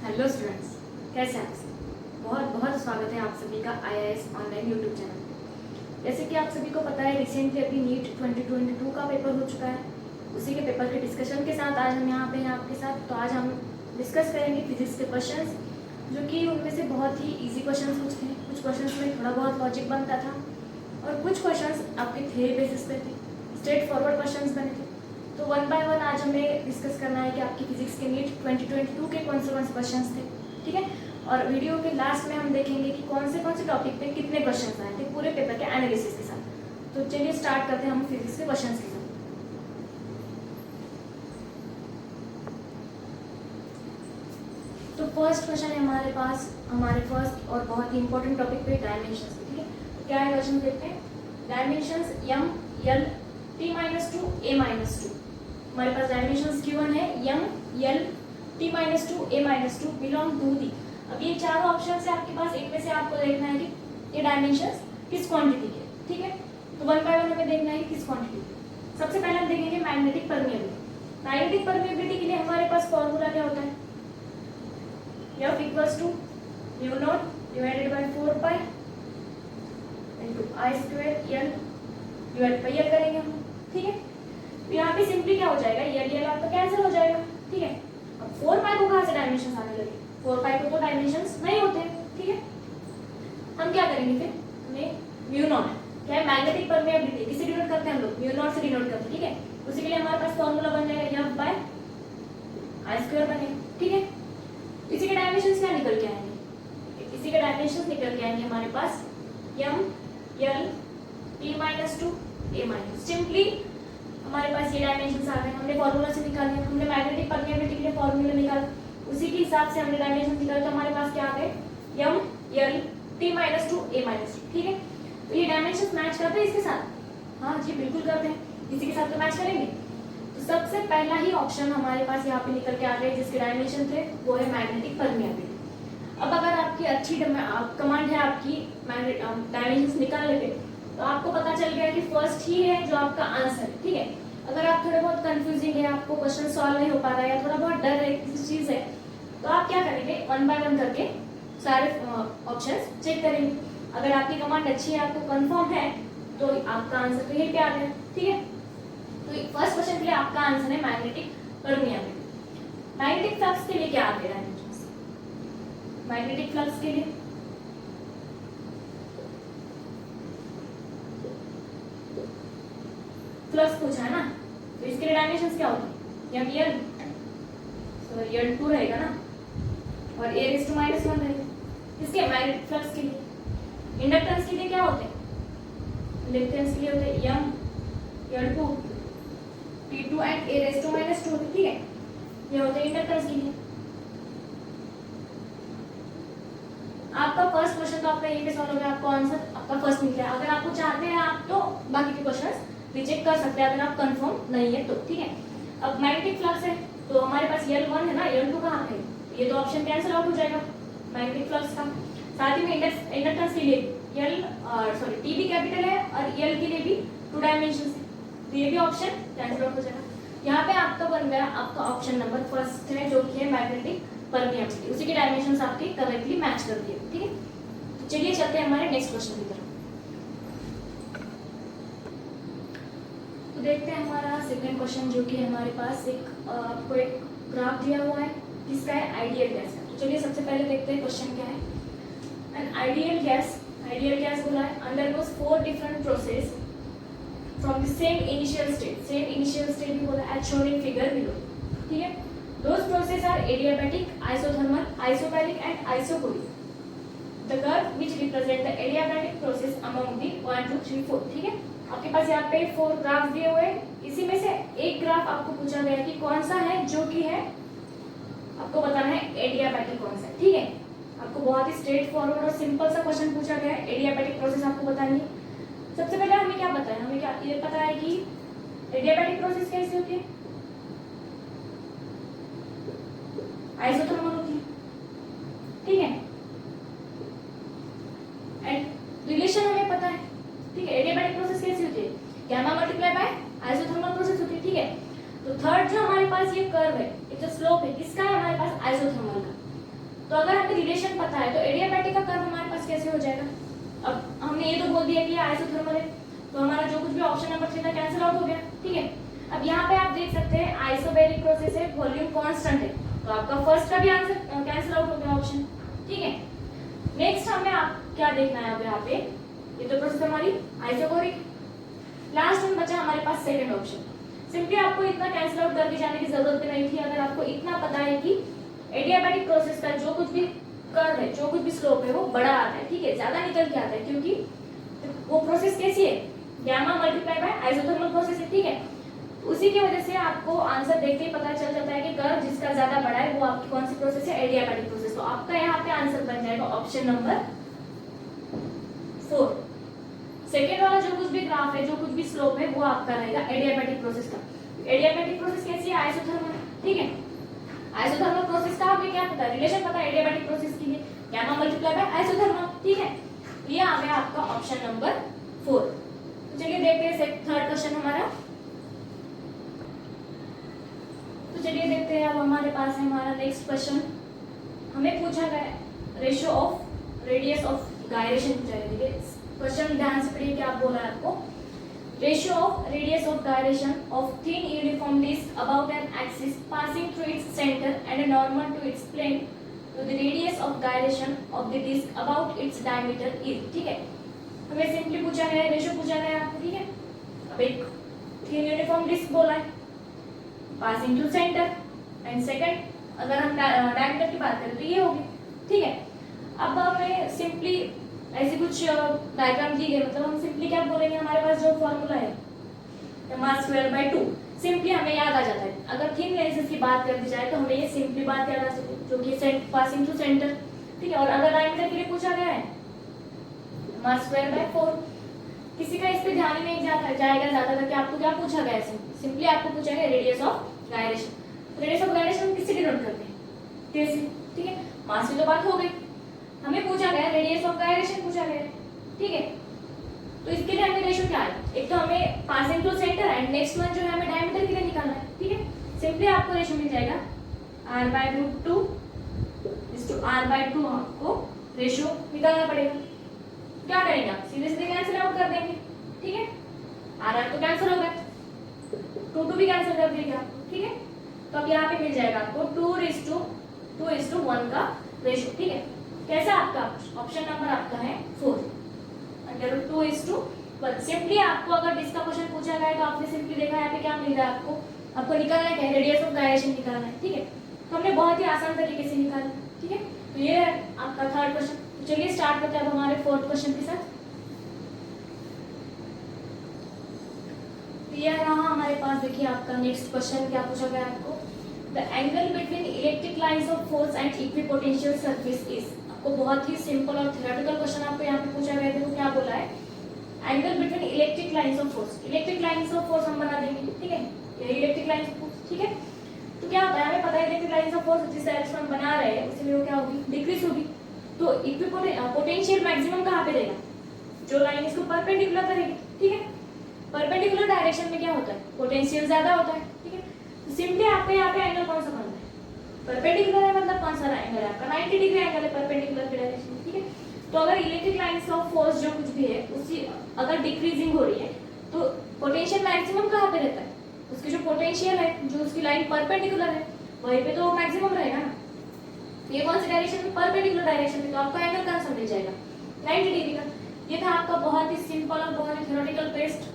Hello students, कैसे हैं आप सब। बहुत बहुत स्वागत है आप सभी का आईएएस ऑनलाइन यूट्यूब चैनल। जैसे कि आप सभी को पता है, रिसेंटली अभी नीट 2022 का पेपर हो चुका है। उसी के पेपर के डिस्कशन के साथ आज हम यहाँ पे हैं आपके साथ। तो आज हम डिस्कस करेंगे फिजिक्स के क्वेश्चंस, जो कि उनमें से बहुत ही ईजी क्वेश्चंस पूछते हैं। कुछ क्वेश्चंस में थोड़ा बहुत लॉजिक बनता था और कुछ क्वेश्चंस आपके थ्योरी बेसिस पे थे, स्ट्रेट फॉरवर्ड क्वेश्चंस बने थे। तो वन बाय वन आज हमें डिस्कस करना है कि आपकी फिजिक्स के नीट 2022 के कौन से क्वेश्चंस थे, ठीक है। और वीडियो के लास्ट में हम देखेंगे कि कौन से टॉपिक पे कितने क्वेश्चंस आए थे पूरे पेपर के एनालिसिस के साथ। तो चलिए स्टार्ट करते हैं हम फिजिक्स के क्वेश्चंस के साथ। तो फर्स्ट क्वेश्चन है हमारे पास, हमारे फर्स्ट और बहुत ही इंपॉर्टेंट टॉपिक पे डायमेंशंस, ठीक है। तो क्या है क्वेश्चन, देखते हैं। Dimensions m l t-2 a-2। हमारे पास डायमेंशंस गिवन है m l t-2 a-2 belong to the. अब ये चारों ऑप्शन है आपके पास, एक में से आपको देखना है कि ये डायमेंशंस किस क्वांटिटी के, ठीक है। तो वन बाय वन हमें देखना है कि किस क्वांटिटी के। सबसे पहले हम देखेंगे मैग्नेटिक परमिएबिलिटी। मैग्नेटिक परमिएबिलिटी के लिए हमारे पास फॉर्मूला क्या होता है, F equals to mu not divided by 4 pi into I square L divide by L करेंगे हम, ठीक है। तो यहाँ पे सिंपली क्या हो जाएगा, L आपका कैंसिल हो जाएगा, ठीक है। अब 4 पाई को कहाँ से डायमेंशंस आने लगे, 4 पाई को तो डायमेंशंस नहीं होते, ठीक है। हम क्या करेंगे फिर, हमें म्यू नॉट क्या है, मैग्नेटिक परमिएबिलिटी किसे डिनोट करते हैं हम लोग, म्यू नॉट से डिनोट करते हैं, ठीक है। उसी के लिए हमारे पास फॉर्मूला बन जाएगा F बाय I स्क्वायर बनेगा, ठीक है। इसी के डायमेंशंस क्या निकल के आएंगे, इसी के डायमेंशंस निकल के आएंगे हमारे पास m l t-2 a-। Simply हमारे पास ये डायमेंशंस आ गए, हमने फॉर्मूला से निकाले, हमने मैग्नेटिक परमिएबिलिटी के लिए फॉर्मूला निकाला, उसी के हिसाब से हमने डायमेंशंस निकाले। तो हमारे पास क्या आ गए, m l t-2 a-2, ठीक है। तो ये डायमेंशंस मैच करते हैं इसके साथ, हाँ जी बिल्कुल करते हैं, इसी के साथ तो मैच करेंगे। तो सबसे पहला ही ऑप्शन हमारे पास यहाँ पे निकल के आ गए, जिसके डायमेंशन थे वो है मैग्नेटिक परमिएबिलिटी। अब अगर आपकी अच्छी कमांड है, आपकी डायमेंशंस निकाल लेते, तो आपको पता चल गया कि फर्स्ट ही है जो आपका आंसर है, ठीक है। अगर आप थोड़े बहुत कंफ्यूजिंग है, आपको क्वेश्चन सॉल्व नहीं हो पा रहा है या थोड़ा बहुत डर है किसी चीज है, तो आप क्या करेंगे, वन बाय वन करके सारे ऑप्शंस चेक करेंगे। अगर आपकी कमांड अच्छी है, आपको कंफर्म है, तो आपका आंसर तो यही पे आ गया, ठीक है। तो फर्स्ट क्वेश्चन के लिए आपका आंसर है मैग्नेटिक परमिएबिलिटी। मैग्नेटिक फ्लक्स के लिए क्या आ गया डायमेंशंस, मैग्नेटिक फ्लक्स के लिए फ्लक्स पूछा है ना, तो इसके लिए डायमेंशंस क्या होते हैं, m l सॉरी l2 रहेगा ना, और a raised to -1 रहेगा। इसके मैग्नेटिक फ्लक्स के लिए, इंडक्टेंस के लिए क्या होते हैं, इंडक्टेंस के लिए होते हैं m l2 T2 and a raised to -2, ठीक है। ये होते हैं इंडक्टेंस के लिए। आपका फर्स्ट क्वेश्चन तो आपका यही पे सॉल्व हो गया, आपको आंसर आपका फर्स्ट मिल गया। अगर आपको चाहते हैं आप तो बाकी के क्वेश्चंस रिजेक्ट कर सकते हैं अगर आप कंफर्म नहीं है तो, ठीक है। अब मैग्नेटिक फ्लक्स है, तो हमारे पास L1 है ना, L2 कहाँ है, ये तो ऑप्शन कैंसिल आउट हो जाएगा मैग्नेटिक फ्लक्स का। साथ ही में इंडक्टेंस के लिए T भी कैपिटल है और L के लिए भी 2 डायमेंशंस है, तो ये भी ऑप्शन कैंसिल आउट हो जाएगा। यहाँ पे आपका बन गया आपका ऑप्शन नंबर फर्स्ट है, जो कि है मैग्नेटिक परमिएबिलिटी। उसी के डायमेंशंस आपके करेक्टली मैच कर दिए, ठीक है। तो चलिए चलते हैं हमारे नेक्स्ट क्वेश्चन की तरफ। तो देखते हैं हमारा सेकंड क्वेश्चन, जो कि हमारे पास आपको एक ग्राफ दिया हुआ है, जिसका है आइडियल गैस का। तो चलिए सबसे पहले देखते हैं क्वेश्चन क्या है। एन आइडियल गैस बोला है undergoes 4 different process from the same initial state भी बोला है, शोन इन फिगर बिलो, ठीक है। Those processes are adiabatic, isothermal, isobaric and isochoric. The curve which represent the adiabatic process among the 1, 2, 3, 4, ठीक है। आपके पास यहाँ पे 4 ग्राफ दिए हुए, इसी में से एक ग्राफ आपको पूछा गया कि कौन सा है जो कि है, आपको बताना है एडियाबैटिक कौन सा है, ठीक है। आपको बहुत ही स्ट्रेट फॉरवर्ड और सिंपल सा क्वेश्चन पूछा गया है, एडियाबैटिक प्रोसेस आपको बतानी है। सबसे पहले हमें क्या पता है, हमें क्या ये पता है कि एडियाबैटिक प्रोसेस कैसे होती है, आइसोथर्मल होती है, ठीक है। एंड रिलेशन हमें पता है, ठीक है। एडियाबैटिक प्रोसेस कैसी होती है, gamma multiply by isothermal process होती है, ठीक है। तो थर्ड जो हमारे पास ये कर्व है, ये जो स्लोप है, किसका है हमारे पास, आइसोथर्मल का। तो अगर हमें रिलेशन पता है तो एडियाबैटिक का कर्व हमारे पास कैसे हो जाएगा? अब हमने ये तो बोल दिया कि आइसोथर्मल है, तो हमारा जो कुछ भी ऑप्शन नंबर 3 था कैंसिल आउट हो गया, ठीक है। अब यहाँ पे आप देख सकते हैं आइसोबैरिक प्रोसेस है, वॉल्यूम कांस्टेंट है, तो आपका फर्स्ट का भी आंसर कैंसिल आउट हो गया ऑप्शन, ठीक है। नेक्स्ट हमें आप क्या देखना है अब यहाँ पे, ये तो प्रोसेस हमारी आइसोकोरिक। लास्ट में बचा हमारे पास सेकंड ऑप्शन। सिंपली आपको इतना कैंसिल आउट करके जाने की जरूरत नहीं थी अगर आपको इतना पता है कि एडियाबैटिक प्रोसेस का जो कुछ भी कर्व है, जो कुछ भी स्लोप है वो बड़ा आता है, ठीक है, ज्यादा निकल के आता है, क्योंकि वो प्रोसेस कैसी है, gamma multiply by isothermal process है, ठीक है। उसी की वजह से आपको आंसर देखते ही पता चल जाता है कि कर्व जिसका ज्यादा बड़ा है वो आपकी कौन सी प्रोसेस है, एडियाबैटिक प्रोसेस। तो आपका यहाँ पे आंसर बन जाएगा ऑप्शन नंबर 4। सेकेंड वाला जो कुछ भी ग्राफ है, जो कुछ भी स्लोप है वो आपका रहेगा एडियाबैटिक प्रोसेस का। एडियाबैटिक प्रोसेस कैसी है, आइसोथर्मल, ठीक है। आइसोथर्मल प्रोसेस का हमें क्या पता है, रिलेशन पता है एडियाबैटिक प्रोसेस के लिए, गामा मल्टीप्लाई बाय आइसोथर्मल, ठीक है। ये आ गया आपका ऑप्शन नंबर 4। तो चलिए देखते हैं थर्ड क्वेश्चन हमारा। तो चलिए देखते हैं, अब हमारे पास है हमारा नेक्स्ट क्वेश्चन। हमें पूछा गया ratio of radius of gyration पूछा गया, क्वेश्चन ध्यान से पढ़िए क्या बोला है आपको। Ratio of radius of gyration of thin uniform disc about an axis passing through its centre and normal to its plane to the radius of gyration of the disc about its diameter is, ठीक है। हमें simply पूछा गया है, ratio पूछा गया है आपको, ठीक है। अब एक थिन यूनिफॉर्म डिस्क बोला है passing through centre and second अगर हम डायमीटर की बात करें तो ये होगी, ठीक है। अब हमें सिंपली ऐसे कुछ डायग्राम दी गई, मतलब हम सिंपली क्या बोलेंगे, हमारे पास जो फॉर्मूला है मास स्क्वायर बाय 2 सिंपली हमें याद आ जाता है। अगर थिन लेंसेज की बात कर दी जाए तो हमें ये सिंपली बात याद आ सकती है, जो कि पासिंग थ्रू सेंटर, ठीक है। और अगर डायमीटर के लिए पूछा गया है मास स्क्वायर बाय 4, किसी का इस पे ध्यान ही नहीं जाएगा ज्यादा करके। आपको क्या पूछा गया है, सिंपली आपको पूछा गया radius of gyration. Radius of gyration हम किससे डिनोट करते हैं, कैसे, ठीक है। मास की तो बात हो गई, हमें पूछा गया रेडियस ऑफ गायरेशन पूछा गया है, ठीक है। तो इसके लिए हमें रेशियो क्या है, एक तो हमें passing through centre and next one जो है हमें डायमीटर के लिए निकालना है, ठीक है। सिंपली आपको रेशियो मिल जाएगा r/√2 इस टू r/2 आपको रेशियो निकालना पड़ेगा। क्या करेंगे आप, सीधे सीधे कैंसिल आउट कर देंगे, ठीक है। r तो कैंसिल हो गया, 2 भी कैंसिल कर देंगे आपको, ठीक है। तो अब यहाँ पे मिल जाएगा आपको 2:1 का रेशियो, ठीक है। कैसा आपका ऑप्शन नंबर आपका है 4 √2:1। सिंपली आपको अगर डिस्क का क्वेश्चन पूछा गया तो आपने सिंपली देखा यहाँ पे क्या मिल रहा है आपको निकालना है रेडियस ऑफ गायरेशन निकालना है, ठीक है। तो हमने बहुत ही आसान तरीके से निकाला, ठीक है। तो ये है आपका थर्ड क्वेश्चन। तो चलिए स्टार्ट करते हैं अब हमारे फोर्थ क्वेश्चन के साथ। तो ये रहा हमारे पास, देखिए आपका नेक्स्ट क्वेश्चन क्या पूछा गया आपको, the angle between electric lines of force and equipotential surface is. आपको बहुत ही सिंपल और थ्योरेटिकल क्वेश्चन आपको यहाँ पे पूछा गया है। देखो क्या बोला है, angle between electric lines of force. Electric lines of force हम बना देंगे, ठीक है, ये इलेक्ट्रिक लाइंस ऑफ फोर्स, ठीक है। तो क्या होता है, हमें पता है इलेक्ट्रिक लाइंस ऑफ फोर्स जिस डायरेक्शन में हम बना रहे हैं उसमें वो क्या होगी, डिक्रीज होगी। तो पोटेंशियल मैक्सिमम कहाँ पे रहेगा, जो लाइन इसको परपेंडिकुलर करेगी, ठीक है। परपेंडिकुलर डायरेक्शन में क्या होता है, पोटेंशियल ज्यादा होता है, ठीक है। तो सिंपली आपको यहाँ पे एंगल कौन सा बनना है, परपेंडिकुलर है, मतलब कौन सा एंगल है आपका 90 डिग्री एंगल है परपेंडिकुलर की डायरेक्शन में, ठीक है। तो अगर इलेक्ट्रिक लाइंस ऑफ फोर्स जो कुछ भी है उसी अगर डिक्रीजिंग हो रही है तो पोटेंशियल मैक्सिमम कहाँ पे रहता है, उसकी जो पोटेंशियल है, जो उसकी लाइन परपेंडिकुलर है वहीं पे तो मैक्सिमम रहेगा ना। ये कौन सी डायरेक्शन में, परपेंडिकुलर डायरेक्शन में, तो आपका एंगल कौन सा मिल जाएगा 90 डिग्री का। ये था आपका बहुत ही सिंपल और बहुत ही थ्योरेटिकल बेस्ड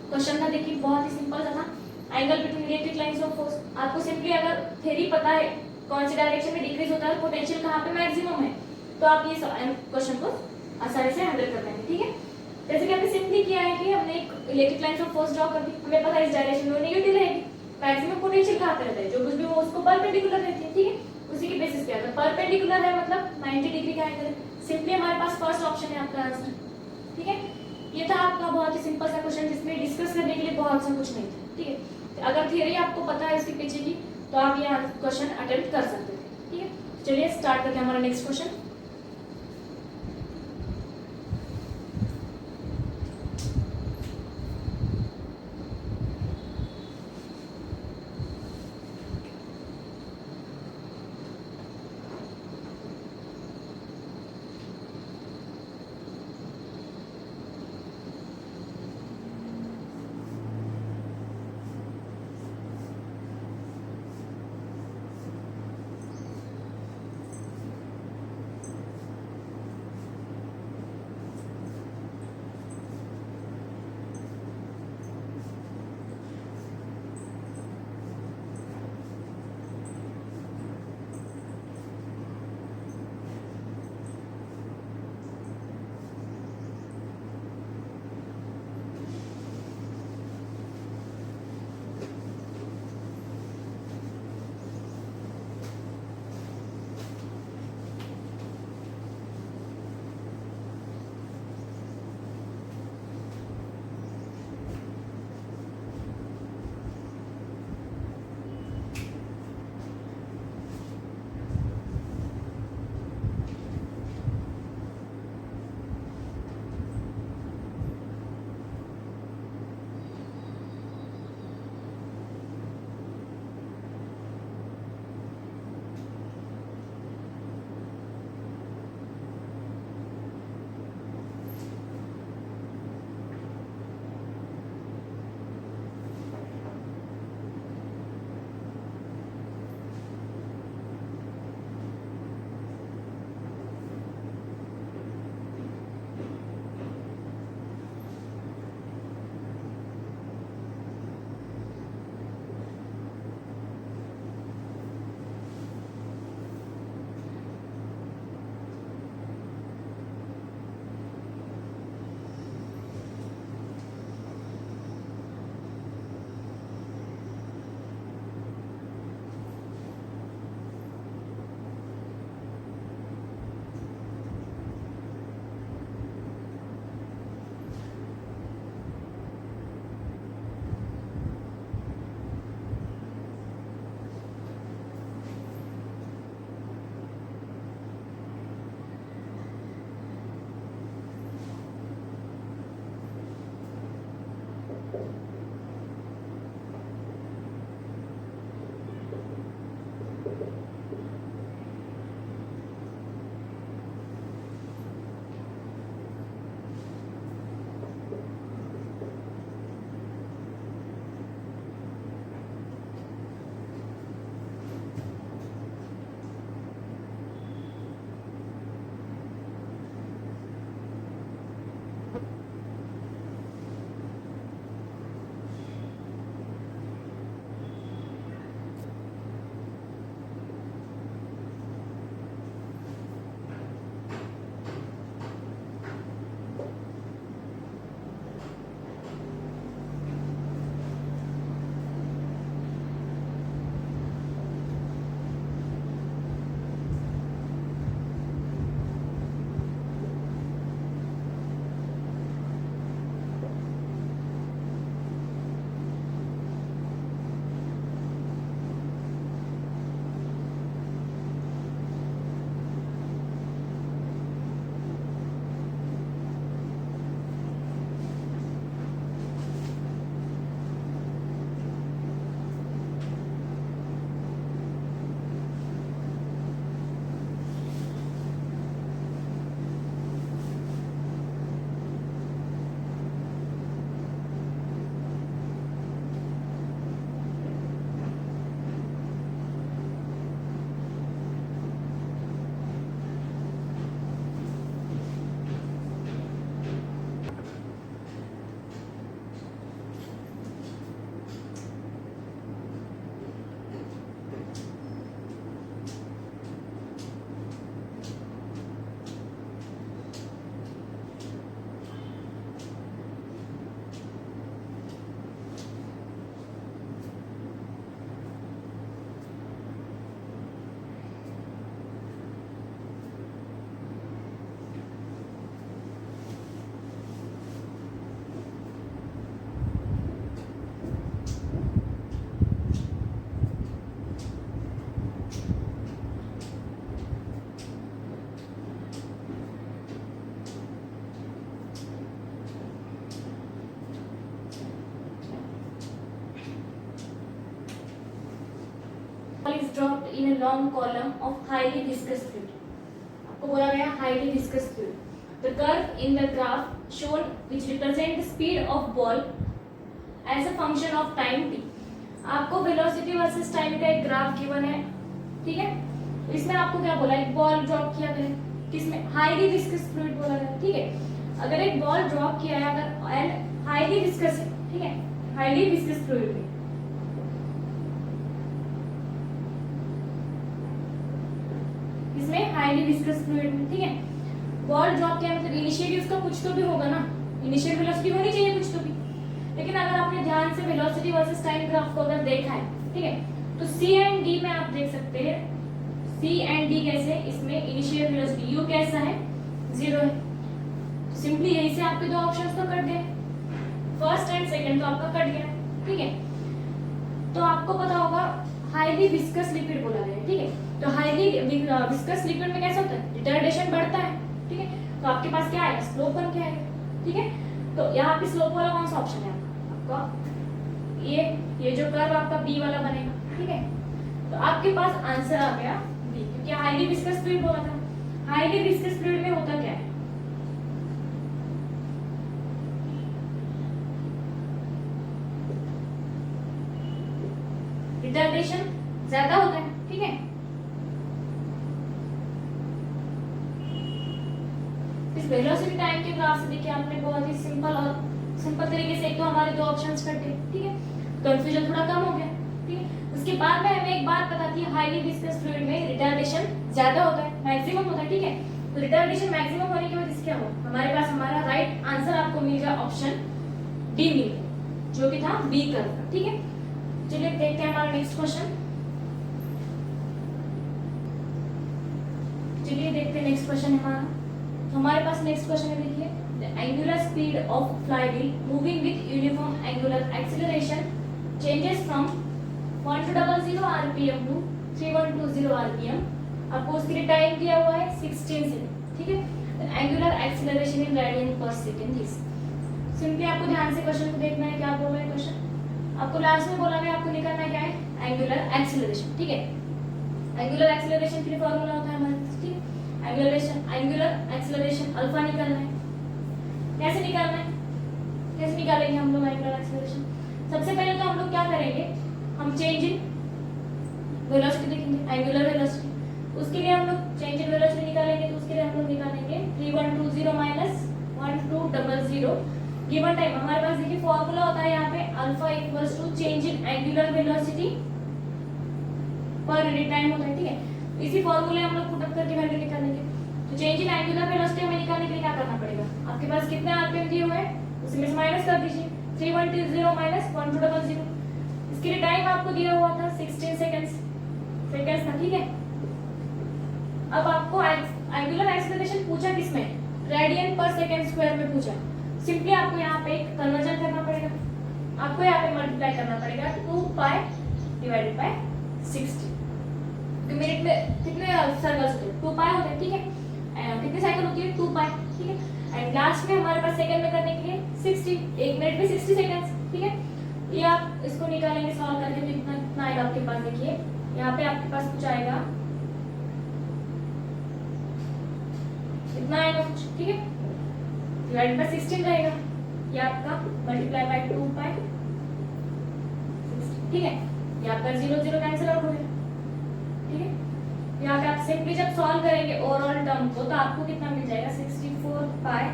क्वेश्चन था। देखिए बहुत ही सिंपल सा था, angle between electric lines of force. आपको सिंपली अगर थ्योरी पता है कौन सी डायरेक्शन में डिक्रीज होता है, पोटेंशियल कहाँ पे मैक्सिमम है, तो आप ये क्वेश्चन को आसानी से हैंडल कर पाएंगे, ठीक है। जैसे कि हमने सिंपली किया है कि हमने एक electric lines of force draw कर दी, हमें पता है इस डायरेक्शन में नेगेटिव रहेगी, मैक्सिमम पोटेंशियल कहाँ पे रहता है, जो कुछ भी वो उसको परपेंडिकुलर रहती है, ठीक है। उसी के बेसिस पे अगर परपेंडिकुलर है मतलब 90 डिग्री का एंगल है, सिंपली हमारे पास फर्स्ट ऑप्शन है आपका आंसर, ठीक है। ये था आपका बहुत ही सिंपल सा क्वेश्चन जिसमें डिस्कस करने के लिए बहुत सा कुछ नहीं था, ठीक है। अगर थियरी आपको पता है इसके पीछे की तो आप ये क्वेश्चन अटेम्प्ट कर सकते थे, ठीक है। चलिए स्टार्ट करते हैं हमारा next question. dropped in a long column of highly viscous fluid. आपको बोला गया highly viscous fluid. The curve in the graph shown which represent the speed of ball as a function of time t. आपको velocity versus time का एक graph given है, ठीक है. इसमें आपको क्या बोला, एक बॉल ड्रॉप किया गया, किसमें, हाईली विस्कस फ्लूइड बोला गया, ठीक है. अगर एक बॉल ड्रॉप किया है, अगर एंड हाईली विस्कस है, ठीक है, हाईली विस्कस फ्लूइड में, इसमें हाईली विस्कस फ्लूइड में, ठीक है, बॉल ड्रॉप किया मतलब इनिशिएटिव उसका कुछ तो भी होगा ना, इनिशियल वेलोसिटी होनी चाहिए कुछ तो भी. लेकिन अगर आपने ध्यान से वेलोसिटी वर्सेस टाइम ग्राफ को अगर देखा है, ठीक है, तो सी एंड डी में आप देख सकते हैं, सी एंड डी कैसे, इसमें इनिशियल वेलोसिटी यू कैसा है, 0 है. तो सिंपली यही से आपके दो ऑप्शंस तो कट गए, फर्स्ट एंड सेकंड तो आपका कट गया, ठीक है. तो आपको पता होगा हाईली विस्कस लिक्विड बोला गया है, ठीक है. तो हाईली विस्कस लिक्विड में कैसा होता है, रिटार्डेशन बढ़ता है, ठीक है. तो आपके पास क्या आएगा, स्लोप बन के आएगा, ठीक है. तो यहाँ पे स्लोप वाला कौन सा ऑप्शन है आपका, ये जो कर्व आपका बी वाला बनेगा, ठीक है. तो आपके पास आंसर आ गया बी, क्योंकि हाईली विस्कस फ्लूइड बोला था. हाईली विस्कस फ्लूइड में होता क्या है, रिटार्डेशन ज्यादा होता है, ठीक है. इस वेलोसिटी टाइम के ग्राफ से देखिए आपने बहुत ही सिंपल तरीके से एक तो हमारे दो ऑप्शंस कट गए, ठीक है. कंफ्यूजन थोड़ा कम हो गया, ठीक है. उसके बाद में हमें एक बात पता थी, हाईली विस्कस फ्लूइड में रिटार्डेशन ज्यादा होता है, मैक्सिमम होता है, ठीक है. तो रिटार्डेशन मैक्सिमम होने की वजह से क्या हो, हमारे पास हमारा राइट आंसर आपको मिल गया, ऑप्शन डी मिल गया, जो कि था बी कर्व, ठीक है. चलिए देखते हैं हमारा नेक्स्ट क्वेश्चन. चलिए देखते हैं नेक्स्ट क्वेश्चन हमारा. तो हमारे पास नेक्स्ट क्वेश्चन है, देखिए, the angular speed of flywheel moving with uniform angular acceleration changes from 1200 RPM to 3120 RPM. आपको उसके लिए टाइम दिया हुआ है 16 सेकंड, ठीक है. The angular acceleration in radian पर सेकंड इज. सिंपली आपको ध्यान से क्वेश्चन को देखना है, क्या बोल रहा है क्वेश्चन. आपको लास्ट में बोला गया आपको निकालना क्या है, एंगुलर एक्सीलरेशन, ठीक है. एंगुलर एक्सीलरेशन के लिए फॉर्मूला होता है हमारे पास, ठीक है. एंगुलर एक्सीलरेशन अल्फा निकालना है. कैसे निकालना है, कैसे निकालेंगे हम लोग एंगुलर एक्सीलरेशन. सबसे पहले तो हम लोग क्या करेंगे, हम चेंज इन वेलोसिटी देखेंगे, एंगुलर वेलोसिटी. उसके लिए हम लोग चेंज इन वेलोसिटी निकालेंगे, तो उसके लिए हम लोग निकालेंगे 3120 माइनस 1200 गिवन टाइम. हमारे पास देखिए फॉर्मूला होता है यहाँ पे alpha equals to change in angular velocity per unit time होता है, ठीक है. इसी फॉर्मूले हम लोग पुट अप करके वैल्यू निकालेंगे. तो चेंज इन एंगुलर वेलोसिटी हमें निकालने के लिए क्या करना पड़ेगा, आपके पास कितने आरपीएम दिए हुए हैं, उसमें से माइनस कर दीजिए, 3120 माइनस 1200. इसके लिए टाइम आपको दिया हुआ था 16 सेकंड्स था, ठीक है. अब आपको एंगुलर एक्सीलरेशन पूछा किसमें, रेडियन पर सेकंड स्क्वायर में पूछा. सिंपली आपको यहाँ पे एक कन्वर्जन करना पड़ेगा, आपको यहाँ पे मल्टीप्लाई करना पड़ेगा 2 पाई डिवाइडेड बाय 60. तो मिनट में कितने सर्कल्स होते हैं, 2 पाई होते हैं, ठीक है. कितनी साइकिल होती है, 2 पाई, ठीक है. एंड लास्ट में हमारे पास सेकंड में करने के लिए 60, एक मिनट में 60 सेकंड्स, ठीक है. ये आप इसको निकालेंगे सॉल्व करके, तो इतना आएगा आपके पास. देखिए यहाँ पे आपके पास कुछ आएगा, इतना आएगा कुछ, ठीक है. डिवाइड बाय 16 रहेगा, ये आपका मल्टीप्लाई बाय 2 पाई 60, ठीक है. ये आपका 0 0 कैंसिल आउट हो गया, ठीक है. यहाँ पे आप सिंपली जब सॉल्व करेंगे ओवरऑल टर्म को, तो आपको कितना मिल जाएगा, 64 पाई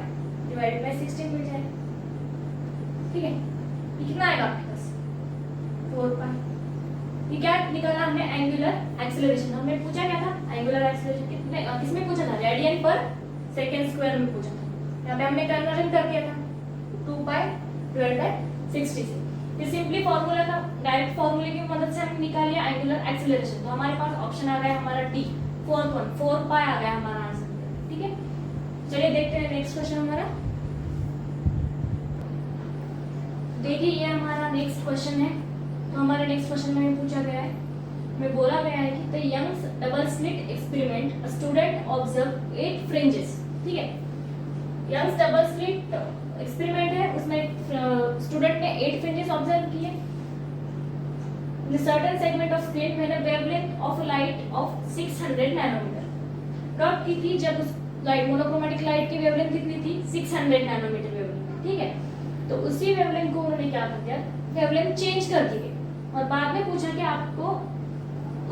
डिवाइडेड बाय 16 मिल जाएगा, ठीक है. ये कितना आएगा आपके पास, 4 पाई. ये क्या निकालना हमने, एंगुलर एक्सीलरेशन. हमने पूछा क्या था, एंगुलर एक्सीलरेशन कितने किसमें पूछा था, रेडियन पर सेकंड स्क्वायर में पूछा था. यहाँ पे हमने कन्वर्जन कर दिया था 2 पाई डिवाइडेड बाय 60 से. ये सिंपली फॉर्मूला था, डायरेक्ट फॉर्मूले की मदद से हमने निकाल लिया एंगुलर एक्सीलरेशन. तो हमारे पास ऑप्शन आ गया हमारा डी, फोर्थ वन, 4 पाई आ गया हमारा आंसर, ठीक है. चलिए देखते हैं नेक्स्ट क्वेश्चन हमारा. देखिए ये हमारा नेक्स्ट क्वेश्चन है. तो हमारे नेक्स्ट क्वेश्चन में पूछा गया है, हमें बोला गया है कि the Young's double slit experiment, student observe 8 fringes, ठीक है. यंग्स डबल स्लिट एक्सपेरिमेंट है, उसमें स्टूडेंट ने 8 फ्रिंजेस ऑब्जर्व किए. in a certain segment of screen when a wavelength of light of 600 nanometre. कब की थी? जब उस लाइट मोनोक्रोमेटिक लाइट की वेवलेंथ कितनी थी? 600 नैनोमीटर वेवलेंथ। ठीक है, तो उसी वेवलेंथ को उन्होंने क्या कर दिया, वेवलेंथ चेंज कर दी गई और बाद में पूछा कि आपको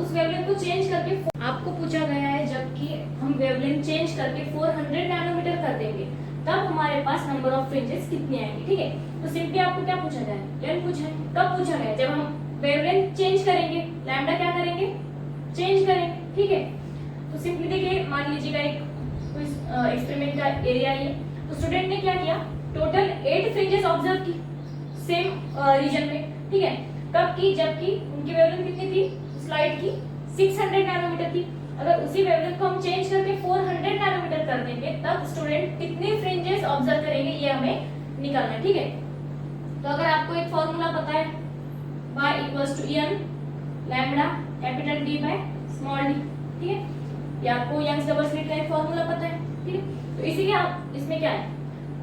उस वेवलेंथ को चेंज करके आपको पूछा गया है जबकि हम वेवलेंथ चेंज करके 400 नैनोमीटर कर देंगे तब हमारे पास नंबर ऑफ फ्रिंजेस कितनी आएंगी। ठीक है, तो सिंपली आपको क्या पूछा गया है? लेंथ पूछा है। कब पूछा गया? जब हम वेवलेंथ चेंज करेंगे, लैम्डा क्या करेंगे? चेंज करेंगे। ठीक है, तो सिंपली देखिए, मान लीजिएगा एक एक्सपेरिमेंट का एरिया है, तो स्टूडेंट ने क्या किया, टोटल 8 फ्रिंजेस ऑब्जर्व की सेम रीजन में। ठीक है, कब की? जबकि उनकी वेवलेंथ कितनी थी स्लाइड की? 600 नैनोमीटर थी। अगर उसी वेवलेंथ को हम चेंज करके 400 नैनोमीटर कर देंगे तब स्टूडेंट कितनी फ्रिंजेस ऑब्जर्व करेंगे ये हमें निकालना है। ठीक है, तो अगर आपको एक फॉर्मूला पता है y equals to n lambda capital D by small d। ठीक है, ये आपको यंग्स डबल स्लिट का एक फॉर्मूला पता है। ठीक है, तो इसीलिए आप इसमें क्या है,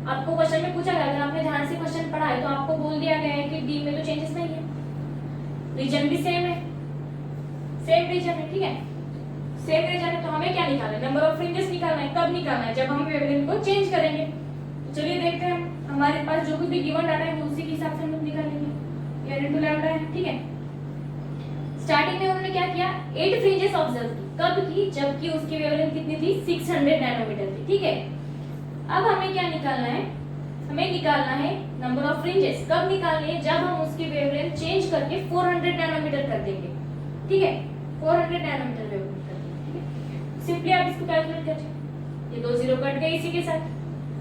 आपको क्वेश्चन में पूछा गया, अगर आपने ध्यान से क्वेश्चन पढ़ा है तो आपको बोल दिया गया है कि D में तो चेंजेस नहीं है, रीजन भी सेम है, सेम रीजन है। ठीक है, सेम रीजन है, तो हमें क्या निकालना है? नंबर ऑफ फ्रिंजेस निकालना है। कब निकालना है? जब हम वेवलेंथ को चेंज करेंगे। तो चलिए देखते हैं, हमारे पास जो कुछ भी गिवन डाटा है वो उसी के हिसाब से हम निकालेंगे। n इनटू लैम्डा है। ठीक है, स्टार्टिंग में उन्होंने क्या किया, 8 फ्रिंजेस ऑब्जर्व की। कब की? जबकि उसकी वेवलेंथ कितनी थी? 600 नैनोमीटर थी। ठीक है, अब हमें क्या निकालना है? हमें निकालना है नंबर ऑफ फ्रिंजेस। कब निकालनी है? जब हम उसकी वेवलेंथ चेंज करके 400 नैनोमीटर कर देंगे। ठीक है, 400 नैनोमीटर वेवलेंथ कर देंगे। ठीक है, सिंपली आप इसको कैलकुलेट करिए, ये 2 जीरो कट गए इसी के साथ,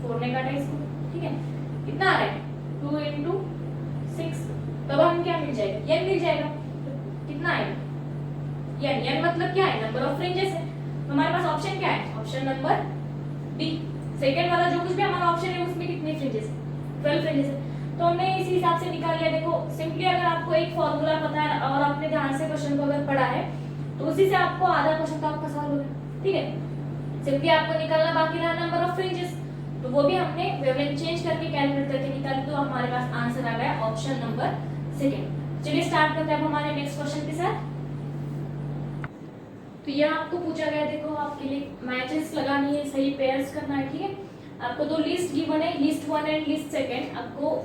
4 ने काटा इसको। ठीक है, कितना आ रहा है? 2 into 6, तब हम क्या मिल जाएगा? n मिल जाएगा। तो कितना आएगा? n मतलब क्या है? नंबर ऑफ फ्रिंजेस है। हमारे पास ऑप्शन क्या है? ऑप्शन नंबर डी, सेकंड वाला जो कुछ भी हमारा ऑप्शन है उसमें कितने फ्रिंजेस है? 12 फ्रिंजेस है। तो हमने इसी हिसाब से निकाल लिया। देखो सिंपली अगर आपको एक फॉर्मूला पता है और आपने ध्यान से क्वेश्चन को अगर पढ़ा है तो उसी से आपको आधा क्वेश्चन तो आपका सॉल्व हो गया। ठीक है, सिंपली आपको निकालना बाकी रहा नंबर ऑफ फ्रिंजेस, तो वो भी हमने वेवलेंथ चेंज करके कैलकुलेट करके निकाली, तो हमारे पास आंसर आ गया ऑप्शन नंबर सेकंड। चलिए स्टार्ट करते हैं अब हमारे नेक्स्ट क्वेश्चन के साथ। तो ये आपको पूछा गया, देखो आपके लिए मैचेस लगानी है, सही पेयर्स करना है। ठीक है, आपको दो लिस्ट गिवन है, लिस्ट 1 एंड लिस्ट सेकंड। आपको